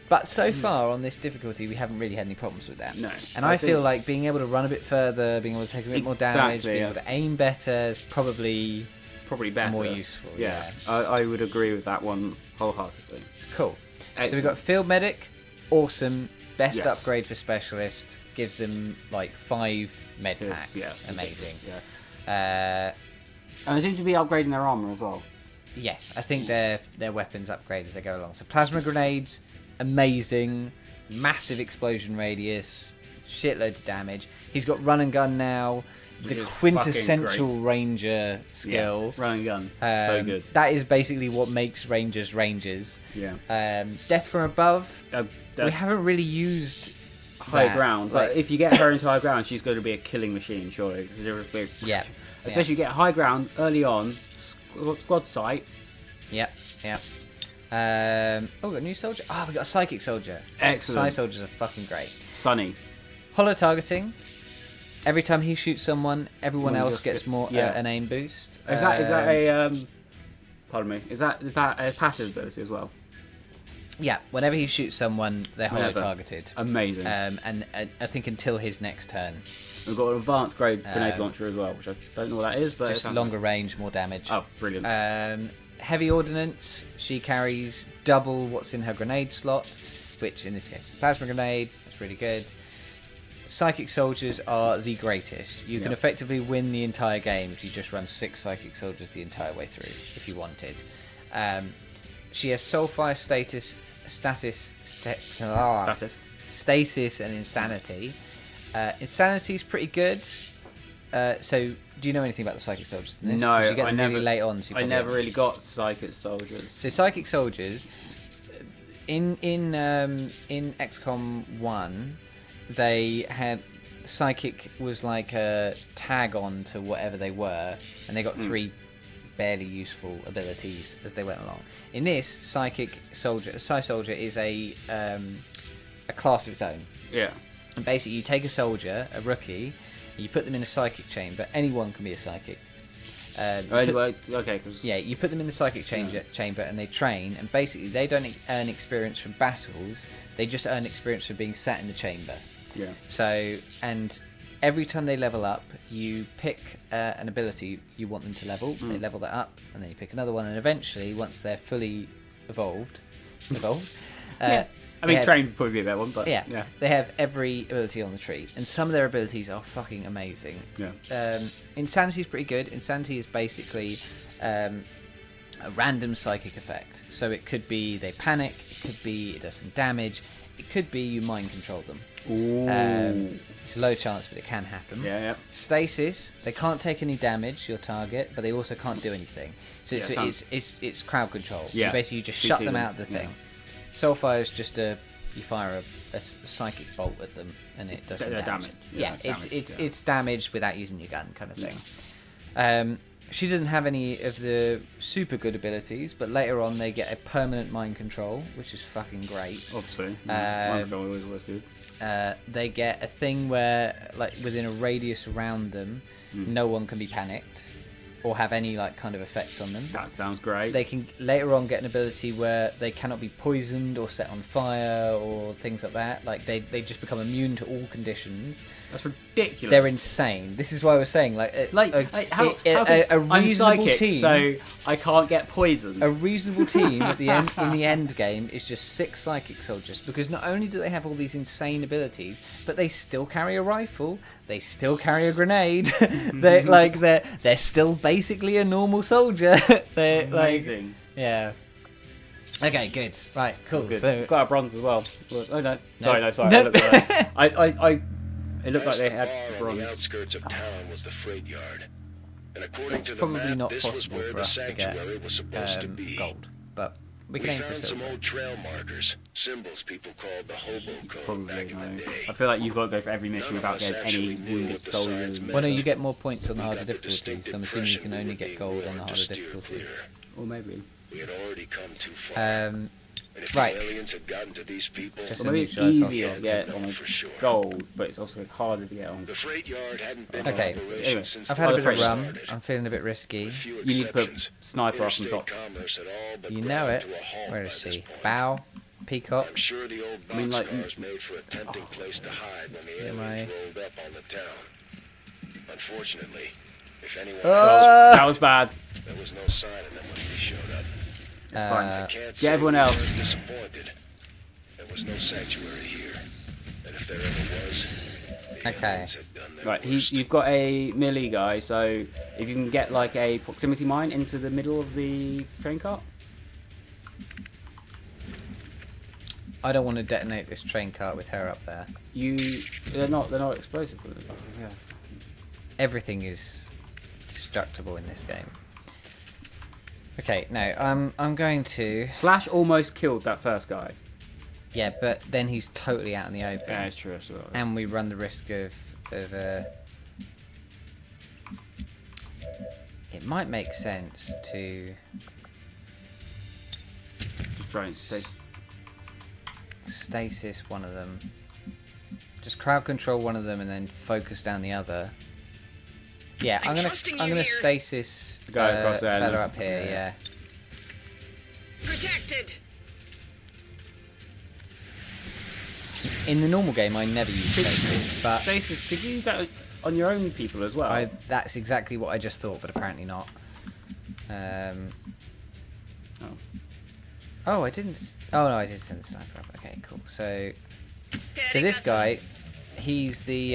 But so far on this difficulty, we haven't really had any problems with that. No. And I I feel think- like being able to run a bit further, being able to take a bit more damage, Exactly, being yeah. able to aim better is probably Probably better. more useful. Yeah, I would agree with that one wholeheartedly. Cool. So Excellent. we've got Field Medic, awesome, best Yes. upgrade for specialist, gives them like 5 med Good, packs. yeah. Amazing. Yeah. And they seem to be upgrading their armor as well. Yes, I think their weapons upgrade as they go along. So plasma grenades, amazing, massive explosion radius, shitloads of damage. He's got run and gun now, the Which is quintessential fucking ranger skill. Yeah. Run and gun. So good. That is basically what makes rangers rangers. Yeah. Death from above. We That's haven't really used high that. ground. Like, But if you get her into high ground, she's going to be a killing machine, surely. Yeah. Especially you get high ground early on, squad sight. Yep. Oh, we got a new soldier. Oh, we got a psychic soldier. Excellent. Psy soldiers are fucking great. Sunny. Hollow targeting. Every time he shoots someone, everyone Well, else just gets gets- more yeah. an aim boost. Is that a pardon me? Is that a passive ability as well? Yeah, whenever he shoots someone, they're hollow Whenever. targeted. Amazing. And I think until his next turn, We've got an advanced grade grenade Um, launcher as well, which I don't know what that is, but it just sounds longer range, more damage. Oh, brilliant. Heavy ordnance, she carries double what's in her grenade slot, which in this case is a plasma grenade. That's really good. Psychic soldiers are the greatest. You can Yeah. effectively win the entire game if you just run 6 psychic soldiers the entire way through, if you wanted. She has soulfire status, stasis, and insanity. Insanity's pretty good. So, do you know anything about the psychic soldiers? In this? No, 'Cause you get I them never. really late on. So you I probably never haven't. really got psychic soldiers. So psychic soldiers in XCOM 1, they had psychic was like a tag on to whatever they were, and they got 3 barely useful abilities as they went along. In this, psychic soldier, Psy soldier is a class of its own. Yeah. And basically, you take a soldier, a rookie, and you put them in a psychic chamber. Anyone can be a psychic. Okay. Cause, Yeah, you put them in the psychic chamber and they train, and basically they don't earn experience from battles, they just earn experience from being sat in the chamber. Yeah. So, and every time they level up, you pick an ability you want them to level, they level that up, and then you pick another one, and eventually, once they're fully evolved, Yeah. I they mean, have- train would probably be a better one, but yeah, they have every ability on the tree, and some of their abilities are fucking amazing. Yeah. Insanity is pretty good. Insanity is basically a random psychic effect. So it could be they panic, it could be it does some damage, it could be you mind control them. Ooh. It's a low chance, but it can happen. Yeah. Stasis, they can't take any damage, your target, but they also can't do anything. So Yeah, it's crowd control. Yeah. You basically just CC shut them them, out of the yeah. thing. Soulfire is just you fire a psychic bolt at them and it does some their damage. damage. Yeah, Yeah, it's damage, yeah. it's damage without using your gun kind of thing. She doesn't have any of the super good abilities, but later on they get a permanent mind control, which is fucking great. Obviously. Um, Mind control is always good. They get a thing where, like, within a radius around them, no one can be panicked or have any like kind of effect on them. That sounds great. They can later on get an ability where they cannot be poisoned or set on fire or things like that. Like they just become immune to all conditions. That's ridiculous. They're insane. This is why I was saying a I'm reasonable psychic, team. so I can't get poisoned. A reasonable team at the end in the end game is just 6 psychic soldiers, because not only do they have all these insane abilities, but they still carry a rifle, they still carry a grenade. they're still basically a normal soldier. They're Amazing. yeah. Okay, good. Right, cool. Good. So Got a bronze as well. Oh no. No. Sorry. No. I looked at that. It looked like Past they the had bar on the bronze. outskirts of town was the freight yard. And according it's to the probably map, not this was possible where for the us to get sanctuary was supposed to be. gold, but we We can aim for found some silver. old trail markers, symbols people called the hobo code Probably back in no. the day. I feel like you've got to go for every mission None of without us getting any actually knew wounded what the soldiers. signs meant. Well, no, you get more points on the We harder got the difficulty, distinct so I'm assuming you can impression only we were get gold being on the lured to harder steer difficulty. clear. Or maybe. We had already come too far. And if right. the aliens had gotten to these people, Just Or maybe it's Sure, it's not easier to get on for sure. gold, but it's also harder to get on. The freight yard hadn't been Okay. in operation Anyway, since I've the had a Other bit of friends rum. started. I'm feeling a bit risky. With few You need to put exceptions, sniper up on interstate top. commerce had all but You know ground it. to a halt Where by is this he? point. Bow. Peacock. I'm sure the old I mean, like- boxcars made for a tempting place to hide when the Am aliens I- rolled up on the town. Unfortunately, if anyone That was bad. there was no sign of them when we showed up. It's fine. I can't Get say everyone we else. weren't disappointed. There was no sanctuary here, and if there ever was, the Okay. aliens had done their Right, worst. you've got a melee guy, so if you can get like a proximity mine into the middle of the train cart. I don't want to detonate this train cart with her up there. They're not explosive. Yeah. Everything is destructible in this game. Okay, no, I'm going to. Slash almost killed that first guy. Yeah, but then he's totally out in the open, Yeah, it's true as well. and we run the risk of. It might make sense to Just try and stay. stasis one of them. Just crowd control one of them and then focus down the other. Yeah, I'm trusting I'm you gonna here. stasis The guy across there, fella no? up here. Yeah. Yeah. Protected. In the normal game, I never use stasis, but Stasis, could you use that on your own people as well? that's exactly what I just thought, but apparently not. Oh, I didn't. Oh no, I did send the sniper up. Okay, cool. So this guy, he's the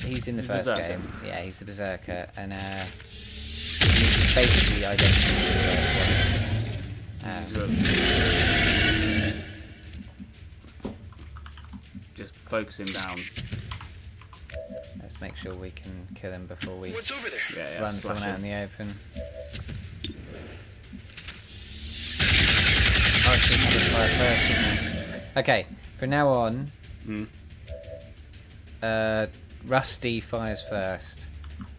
he's in the first Berserker. game. Yeah, he's the berserker, and he's basically identical to the first one. Just focus him down. Let's make sure we can kill him before we What's over there? Yeah, run splash someone out in him. the open. Oh, she had to fire first, didn't I? Okay, from now on, Hmm. Rusty fires first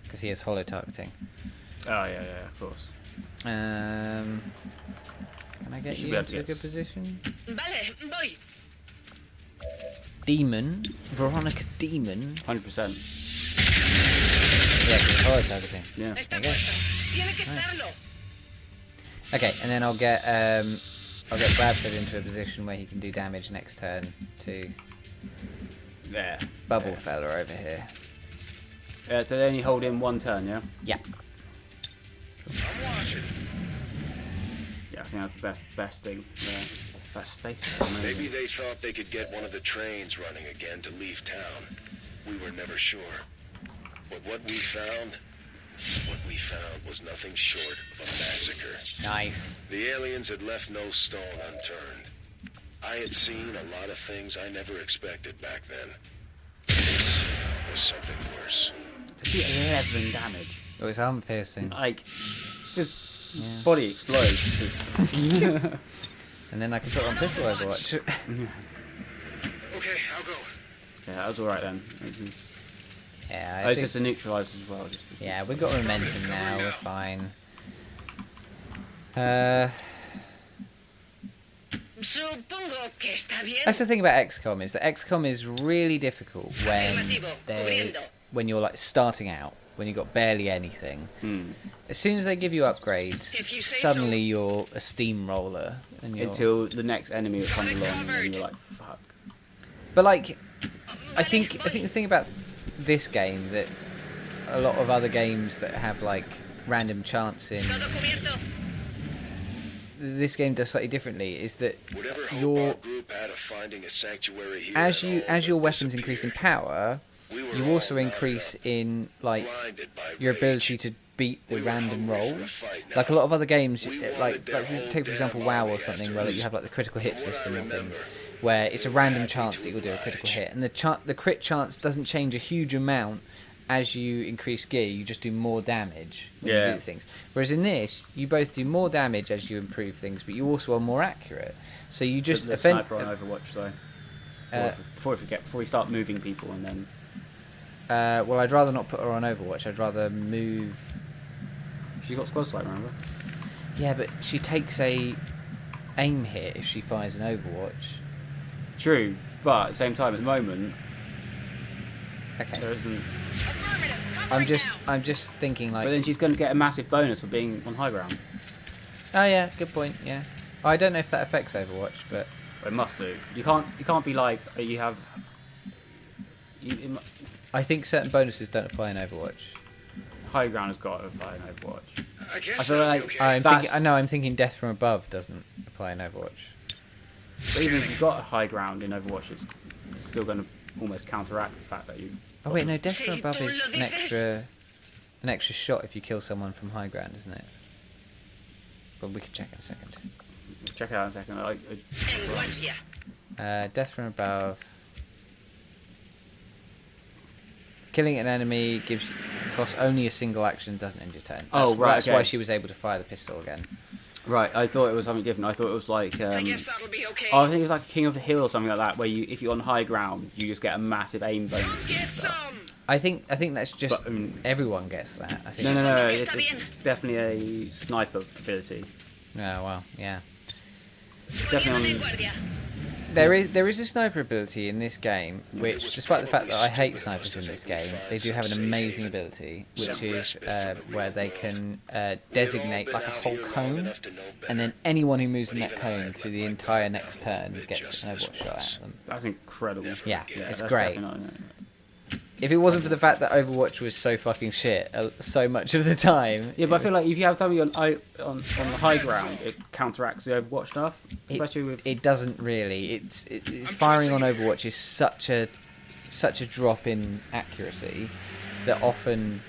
because he has hollow targeting. Oh yeah, of course. Can I get should you be able into to a get good position? Vale, voy. Demon, Veronica Demon. 100%. Yeah, 'cause it's hollow targeting. Yeah. Está Okay. puesta. Tiene que serlo. Okay, and then I'll get Bradford into a position where he can do damage next turn to Yeah. Bubble Fella over here. Do they only hold in one turn? Yeah. Yeah. I'm watching. Yeah, I think that's the best thing. Yeah. Best state. Maybe they thought they could get one of the trains running again to leave town. We were never sure. But what we found was nothing short of a massacre. Nice. The aliens had left no stone unturned. I had seen a lot of things I never expected back then. This was something worse. To do 11 damage. Oh, it's armor piercing. Like, just Yeah. body explodes. And then I can put on pistol Overwatch. Okay, I'll go. Yeah, that was alright then. Yeah, It's just a neutralizer as well. yeah, we got momentum now. We're fine. Supongo que está bien. That's the thing about XCOM is that XCOM is really difficult when you're like starting out, when you've got barely anything. As soon as they give you upgrades, If you say suddenly so. you're a steamroller, and you're. Until the next enemy comes along and then you're like, fuck. But like, I think the thing about this game that a lot of other games that have like random chance in Todo cubierto. this game does slightly differently is that Whatever hope your our group had of finding a sanctuary here as at you all as your would weapons increase in disappear. power, We were you all also mounted increase up, in like blinded by your rage. ability to beat the We were random hungry for a rolls. fight now. Like a lot of other games, We like wanted their if you whole take for example damn WoW army or something, after where us. you have like the critical hit From what I system and things, remember, where it's a we were random happy chance to that you'll do a critical oblige. hit, and the crit chance doesn't change a huge amount as you increase gear. You just do more damage when you Yeah. do things. Whereas in this, you both do more damage as you improve things, but you also are more accurate. So you just the sniper on Overwatch, so before we start moving people and then well, I'd rather not put her on Overwatch. I'd rather move. she got squad sight, remember? Yeah, but she takes a aim hit if she fires an Overwatch. True, but at the same time, at the moment, Okay. there isn't. Affirmative. Covering now. I'm just thinking like. But then she's going to get a massive bonus for being on high ground. Oh yeah, good point. Yeah. I don't know if that affects Overwatch, but It must do. You can't be like you have. I think certain bonuses don't apply in Overwatch. High ground has got to apply in Overwatch. I guess I feel that'll like be okay. I'm thinking Death from Above doesn't apply in Overwatch. But even if you've got a high ground in Overwatch, it's still going to almost counteract the fact that you. Oh wait, no, Death from Above is an extra shot if you kill someone from high ground, isn't it? But we can check in a second. Check it out in a second. En guardia. Death from Above. Killing an enemy costs only a single action, doesn't end your turn. That's why she was able to fire the pistol again. Right, I thought it was something different. I thought it was like. I guess that'll be okay. Oh, I think it was like King of the Hill or something like that, where if you're on high ground, you just get a massive aim bonus. Come and get stuff. some. I think that's just But, everyone gets that. I think. No. It's definitely a sniper ability. Oh well, yeah. Definitely En on. guardia. There is a sniper ability in this game, which, despite the fact that I hate snipers in this game, they do have an amazing ability, which is where they can designate like a whole cone, and then anyone who moves in that cone through the entire next turn gets an Overwatch shot at them. That's incredible. Yeah, it's that's great. definitely- If it wasn't for the fact that Overwatch was so fucking shit so much of the time, Yeah, but I feel like if you have somebody on the high ground, it counteracts the Overwatch stuff, especially with. it doesn't really. Firing on Overwatch is such a drop in accuracy that often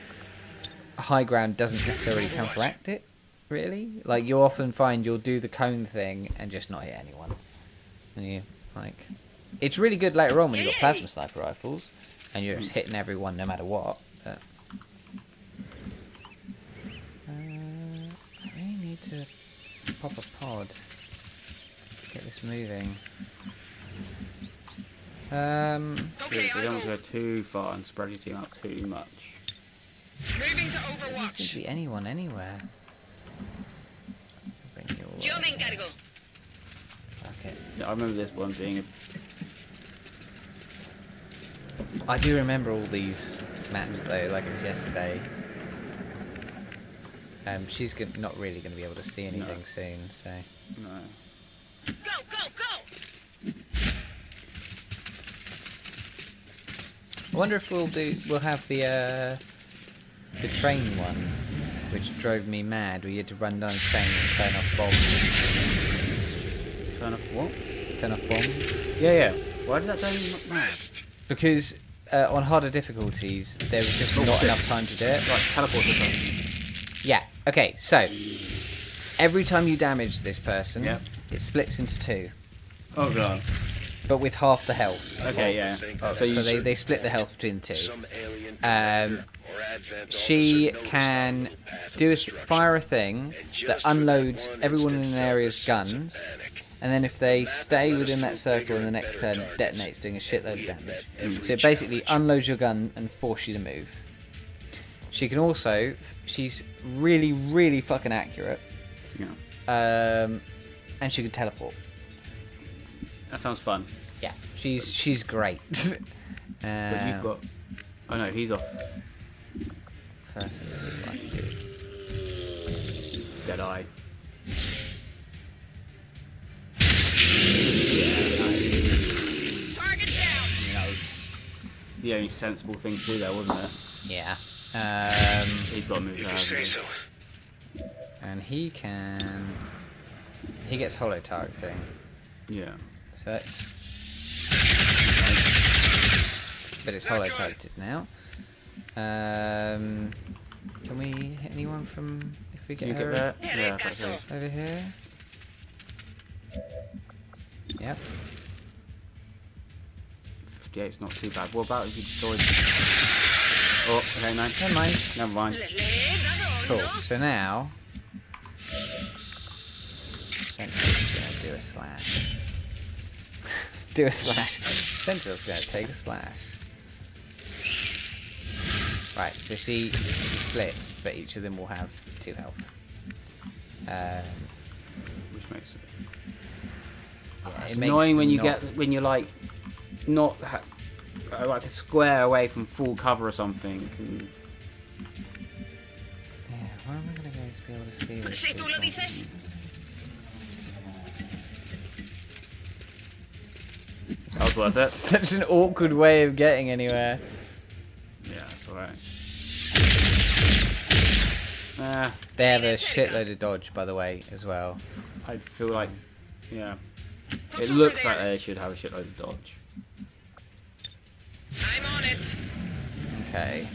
high ground doesn't necessarily counteract it. Really, like you'll often find you'll do the cone thing and just not hit anyone. And you like, it's really good later on when you've got plasma sniper rifles and you're just hitting everyone no matter what. But, I really need to pop a pod. Get this moving. Okay, We I don't want to go. go too far and spread your team out too much. Moving to There doesn't seem to Overwatch. be anyone anywhere. Bring you all Yo over me here. encargo. Okay. Yeah, I remember this one being. I do remember all these maps though, like it was yesterday. She's not really going to be able to see anything No. soon, so. No. Go, go, go. I wonder if we'll have the train one, which drove me mad. Where you had to run down a train and turn off bombs. Turn off what? Turn off bombs. Yeah. Why did that turn you mad? Because on harder difficulties, there was just not enough time to do it. Like teleport or something. Yeah. Okay. So every time you damage this person, Yep. it splits into two, Oh god. but with half the health. Okay, yeah. So they split the health between the two. Some alien Um, or advent She officer knows can the path of do destruction. fire a thing that unloads everyone in an area's guns, and then if they stay within that circle in the next turn, it detonates, doing a shitload of damage. So it basically unloads your gun and forces you to move. She can also, she's really, really fucking accurate, Yeah. and she can teleport. That sounds fun. Yeah, she's great. But you've got. Oh no, he's off. First, let's see what I can do. Deadeye. Target down. I mean, that was the only sensible thing to do there, wasn't it? Yeah. He's got to move If there, you say hasn't so. And he gets hollow targeting. he? Yeah. So it's but it's hollow targeted now. Can we hit anyone from if we Can get you her get there? Yeah, Yeah, that's that's it. over here? Yep. 58's not too bad. What about if you destroy... Oh, okay, no. Never mind. Never mind. Le he dado, Cool. ¿no? So now Central's gonna do a slash. Do a slash. Central's gonna take a slash. Right, so she splits, but each of them will have 2 health. Which makes it... Yeah, It's it makes annoying when you not- get... When you're like... Not... like a square away from full cover or something. And Yeah, where am I gonna go to be able to see this? Si tú lo dices. was worth it. Such an awkward way of getting anywhere. Yeah, that's alright. They have a shitload of dodge, by the way, as well. I feel like, yeah. It looks like they should have a shitload of dodge. I'm on it. Okay.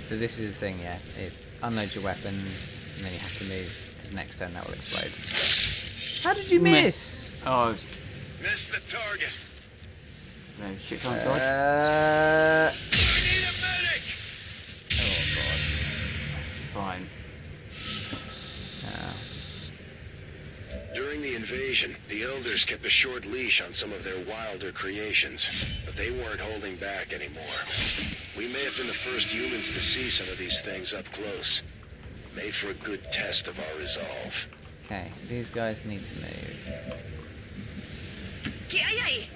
So this is the thing, yeah. It unloads your weapon, and then you have to move, because next turn that will explode. How did you miss? Oh, Missed the target. no, shit on dodge. I need a medic. Fine. During the invasion, the Elders kept a short leash on some of their wilder creations, but they weren't holding back anymore. We may have been the first humans to see some of these things up close. Made for a good test of our resolve. Okay, these guys need to move. ¿Qué hay ahí?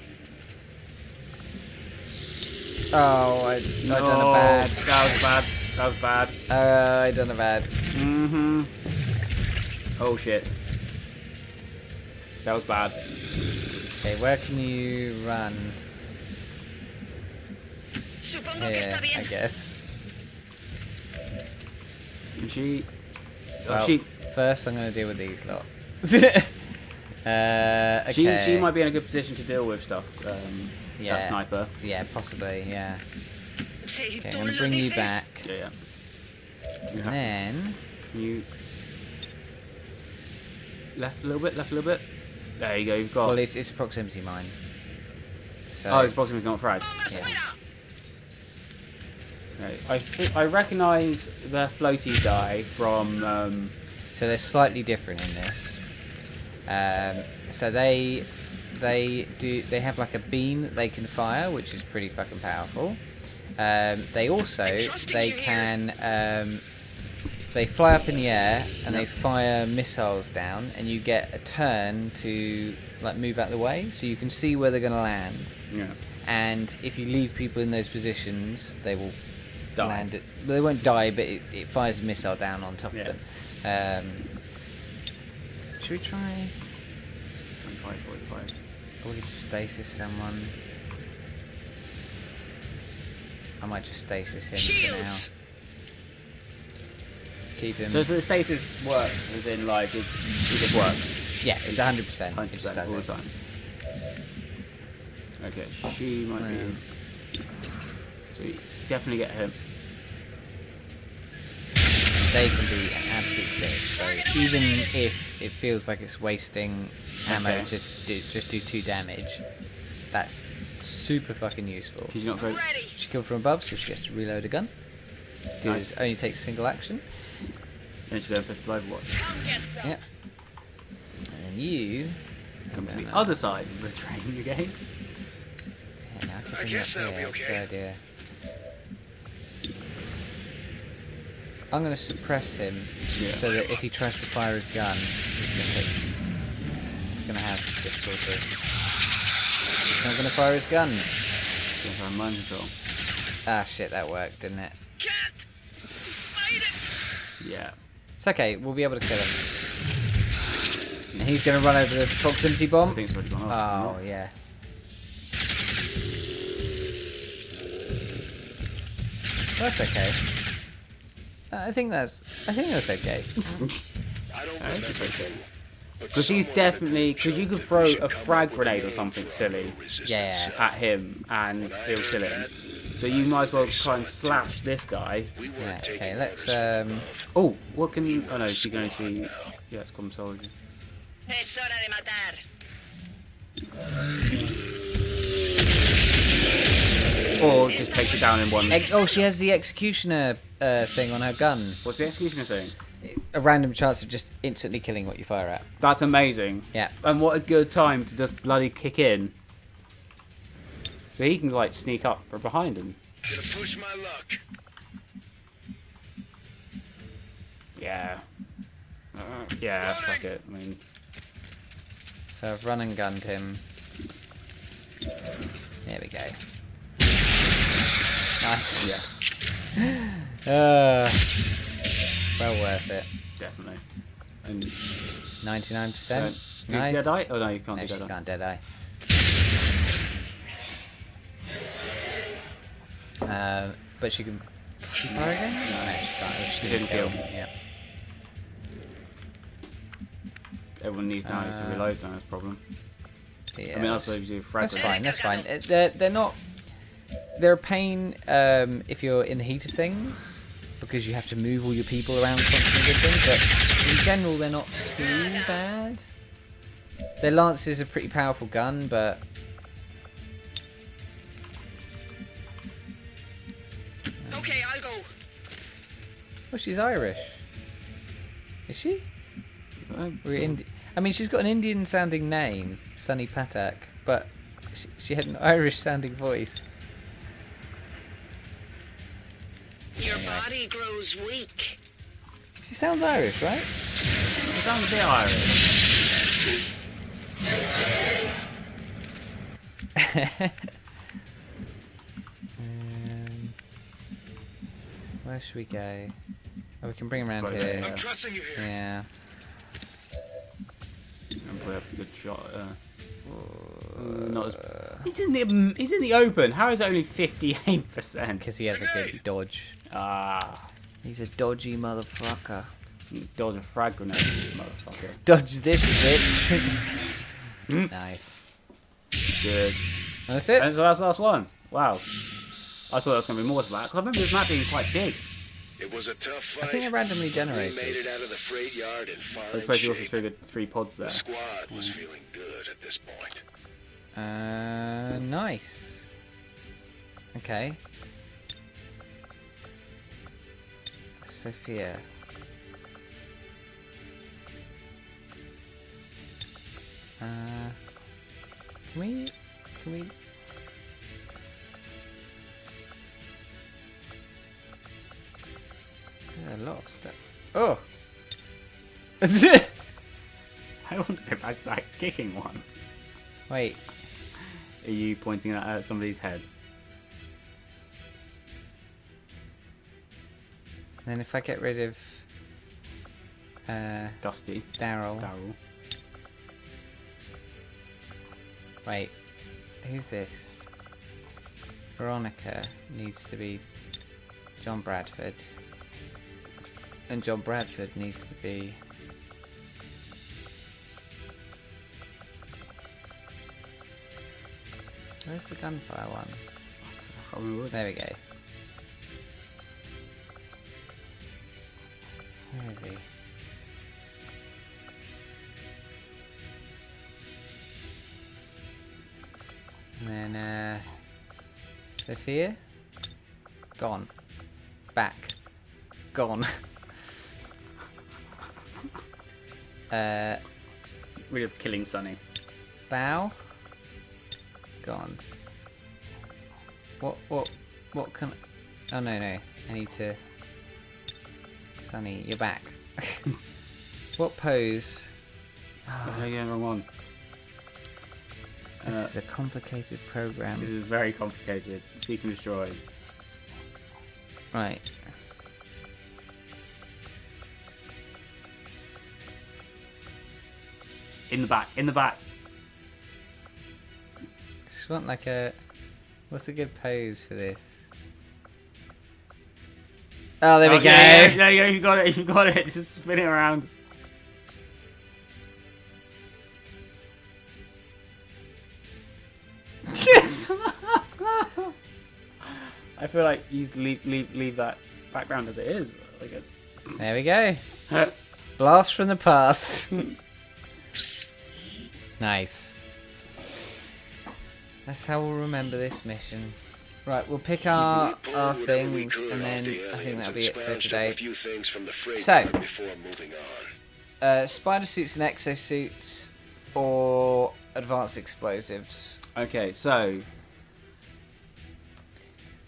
Oh, I done a bad. That was bad. That was bad. I done a bad. Mm-hmm. Oh shit. That was bad. Okay, where can you run? Supongo que Here, está bien. I guess. And she... Well, she first I'm going to deal with these lot. Okay. she might be in a good position to deal with stuff. Yeah. That sniper. Yeah, possibly, yeah. Sí, Okay, tú I'm going to lo bring you dices. back. Yeah, yeah. You And have then... you left a little bit, left a little bit. There you go. You've got. Well, it's a proximity mine. So, Oh, his proximity's not frag. yeah. Okay. I recognise the floaty guy from. So they're slightly different in this. So they have like a beam that they can fire, which is pretty fucking powerful. They fly up in the air and they fire missiles down, and you get a turn to like move out of the way, so you can see where they're going to land. Yeah. And if you leave people in those positions, they will Die. land it. Well, they won't die, but it fires a missile down on top Yeah. of them. Should we try? 25, 45. Or we could just stasis someone. I might just stasis him for now. Keep him. So the stasis works, as in like it just works. Yeah, it's 100%. 100% It just does all the it. time. Okay, she might be. So you definitely get him. They can be an absolute bitch. So even if it feels like it's wasting ammo Okay. to just do 2 damage, that's super fucking useful. Because you're not going. Ready. She killed from above, so she gets to reload a gun. Because Nice. it only takes single action. Then she goes pistol overwatch. Come get some. Yeah. And then you Come to the No. other side of the train again. Yeah, now I can I bring you guess up that'll be here. That's a okay. good idea. I'm going to suppress him Yeah. so that if he tries to fire his gun, he's going to have difficulty. He's not going to fire his gun. Yes, I'm mind control. Ah, shit, that worked, didn't it? Can't fight it. Yeah. It's okay, we'll be able to kill him. And he's going to run over the proximity I bomb. think it's already gone off. Oh, yeah. That's okay. I think that's okay. I don't I think it's remember okay. who, but Because he's someone definitely. at the Because you group could throw should a come frag up with a grenade or name something for silly the resistance Yeah. cell. at him and When I he'll kill heard him. that, So you might as well try and slash this guy. we weren't Yeah, taking okay, let's orders from above. Oh, what can you. Oh no, she's going to see. Yeah, it's commissology. Es hora de matar. Or just takes it down in one. Oh, she has the executioner thing on her gun. What's the executioner thing? A random chance of just instantly killing what you fire at. That's amazing. Yeah. And what a good time to just bloody kick in. So he can like sneak up from behind him. Gonna push my luck. Yeah. Yeah, fuck it. I mean, So I've run and gunned him. There we go. Nice. yes. Well worth it. Definitely. And 99%. do Nice. Deadeye? Oh no, you can't No, do she Deadeye. can't Deadeye. But she can. She fire again? No, she can't. She didn't kill. Yeah. Everyone needs now to reload now, that's a problem. Yeah, I mean, also if you frag that's grenade. fine. That's fine. They're not. They're a pain if you're in the heat of things because you have to move all your people around constantly with them. But in general, they're not too bad. Their lance is a pretty powerful gun, but Okay, I'll go. well, she's Irish. Is she? Oh, I mean, she's got an Indian-sounding name, Sunny Patak, but she had an Irish-sounding voice. Your body grows weak. She sounds Irish, right? It sounds a bit Irish. Where should we go? Oh, we can bring him around Right here. there. I'm trusting you here. Yeah. And put up a good shot. Not as. He's in the open. How is it only 58%? Because he has a good dodge. Ah, He's a dodgy motherfucker. dodge a frag grenade, motherfucker. Dodge this bitch. Nice. Good. And that's it. And so that's the last one. Wow. I thought there was going to be more to that. 'Cause I remember this map being quite big. It was a tough fight. I think they're randomly We generated. made it out of the freight yard in fine I suppose you also shape. triggered 3 pods there. The squad was feeling good at this point. Nice. Okay. Sophia. Can we? Yeah, a lot of stuff. Oh! I want to go back to that kicking one. Wait. Are you pointing that at somebody's head? And then if I get rid of Dusty. Daryl. Daryl. Wait. Who's this? Veronica needs to be John Bradford. And John Bradford needs to be where's the gunfire one? I can't remember. There we go. Where is he? And then, Sophia? Gone. Back. Gone. We're just killing Sunny. Bow? Gone. What can... Oh, no. I need to... Sunny, you're back. What pose? Oh, yeah, wrong one. This is a complicated program. This is very complicated. Seek and destroy. Right. In the back. In the back. Just want like a... What's a good pose for this? Oh, there we go. Yeah, there you go. You got it. You got it. Just spin it around. I feel like you leave that background as it is. Like There we go. a... Blast from the past. Nice. That's how we'll remember this mission. Right, we'll pick our We pulled whatever we things, could and off then the I think aliens that'll and be it for scrounged up today. a few things from the freight So- yard before moving on. Spider suits and exosuits, or advanced explosives. Okay, so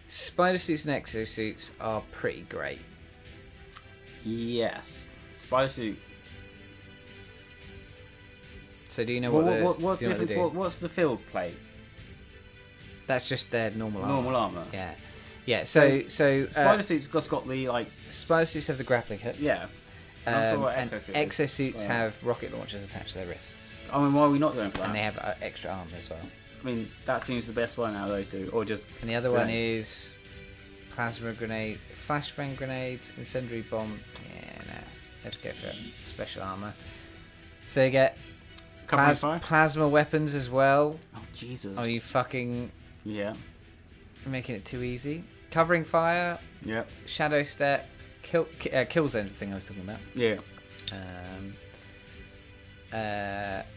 Spider suits and exosuits are pretty great. yes, spider suit. So do you know What, what, what's do you know what they different? do? What's the field plate? That's just their normal armor. Normal armor. Yeah. Yeah. So Spider suits just got the like. spider suits have the grappling hook. Yeah. Not sure what And exosuit is. exosuits Yeah. have rocket launchers attached to their wrists, I mean, why are we not going for that? and they have extra armor as well. I mean, that seems the best one out of those two, or just. And the other one grenades. is plasma grenade, flashbang grenades, incendiary bomb. Yeah, no. Let's go for special armor. So they get Covering fire? plasma weapons as well. Oh Jesus. Oh, you fucking Yeah. making it too easy. Covering fire, Yep. shadow step, kill zone's the thing I was talking about. Yeah.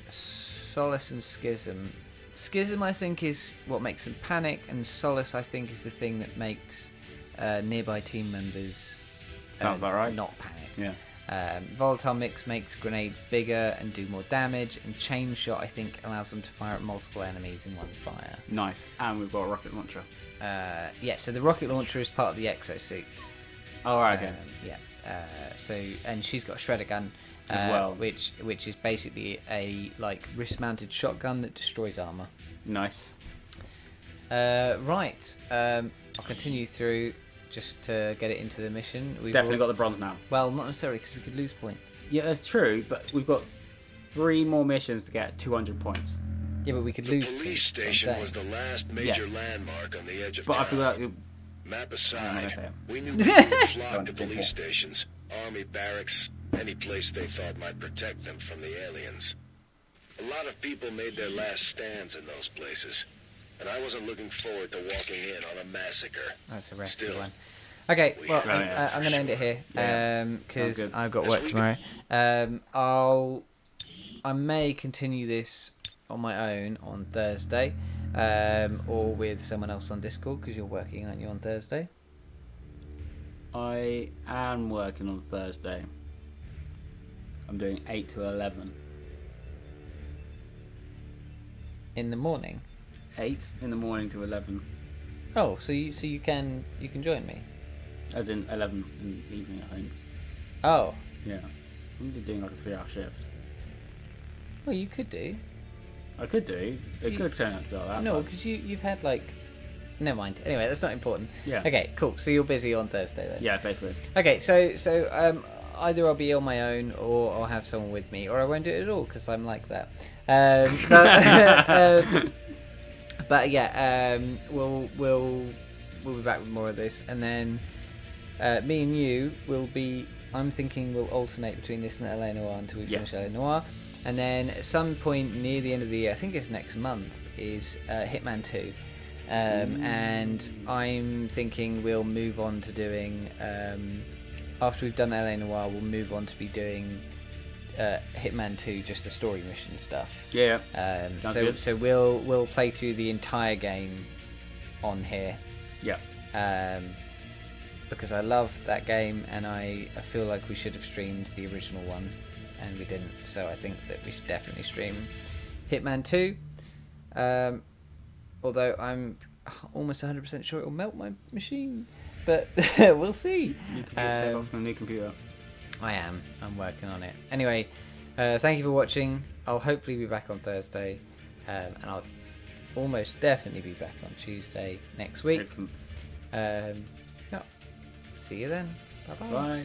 Solace and Schism. Schism, I think, is what makes them panic, and Solace, I think, is the thing that makes nearby team members Sounds about right. not panic. Yeah. Volatile Mix makes grenades bigger and do more damage, and Chain Shot, I think, allows them to fire at multiple enemies in one fire. Nice. And we've got a rocket launcher. Yeah, so the rocket launcher is part of the exosuit. Oh right. Okay. Yeah. And she's got a shredder gun As well. which is basically a like wrist-mounted shotgun that destroys armor. Nice. Right. I'll continue through just to get it into the mission. We've Definitely got the bronze now. Well, not necessarily because we could lose points. Yeah, that's true. But we've got 3 more missions to get 200 points. Yeah, but we could The lose police points. that's what I'm station saying. was the last major landmark on the edge of But I town. feel like Map I'm gonna aside, say it. we knew people would Go flock on, to Jim. police stations, army barracks, any place they thought might protect them from the aliens. A lot of people made their last stands in those places, and I wasn't looking forward to walking in on a massacre. That's a rescue Still, one. Okay, well, Right, yeah. I'm going to end it here Yeah. because Sounds good. I've got work tomorrow. I may continue this on my own on Thursday, or with someone else on Discord because you're working, aren't you, on Thursday? I am working on Thursday. I'm doing 8 to 11. In the morning. 8 in the morning to 11. Oh, so you can join me. As in 11 in the evening, I think. Oh, Yeah. I'm doing like a 3-hour shift. well, you could do. I could do. It You- could turn out to be like that. No, but- because you've had like. Never mind. Anyway, that's not important. Yeah. Okay, cool. So you're busy on Thursday then. Yeah, basically. Okay, so either I'll be on my own or I'll have someone with me, or I won't do it at all because I'm like that. But yeah, we'll be back with more of this, and then me and you will be. I'm thinking we'll alternate between this and LA Noir until we finish Yes. LA Noir, and then at some point near the end of the year, I think it's next month, is Hitman 2. And I'm thinking we'll move on to doing after we've done LA Noir, we'll move on to be doing Hitman 2, just the story mission stuff. Yeah. Sounds good. So we'll play through the entire game on here, Yeah. because I love that game and I feel like we should have streamed the original one and we didn't. So I think that we should definitely stream Hitman 2. Although I'm almost 100% sure it'll melt my machine, but we'll see. You can get yourself off from a new computer. I'm working on it. Anyway, thank you for watching. I'll hopefully be back on Thursday, and I'll almost definitely be back on Tuesday next week. Excellent. Yeah. See you then. Bye-bye. Bye.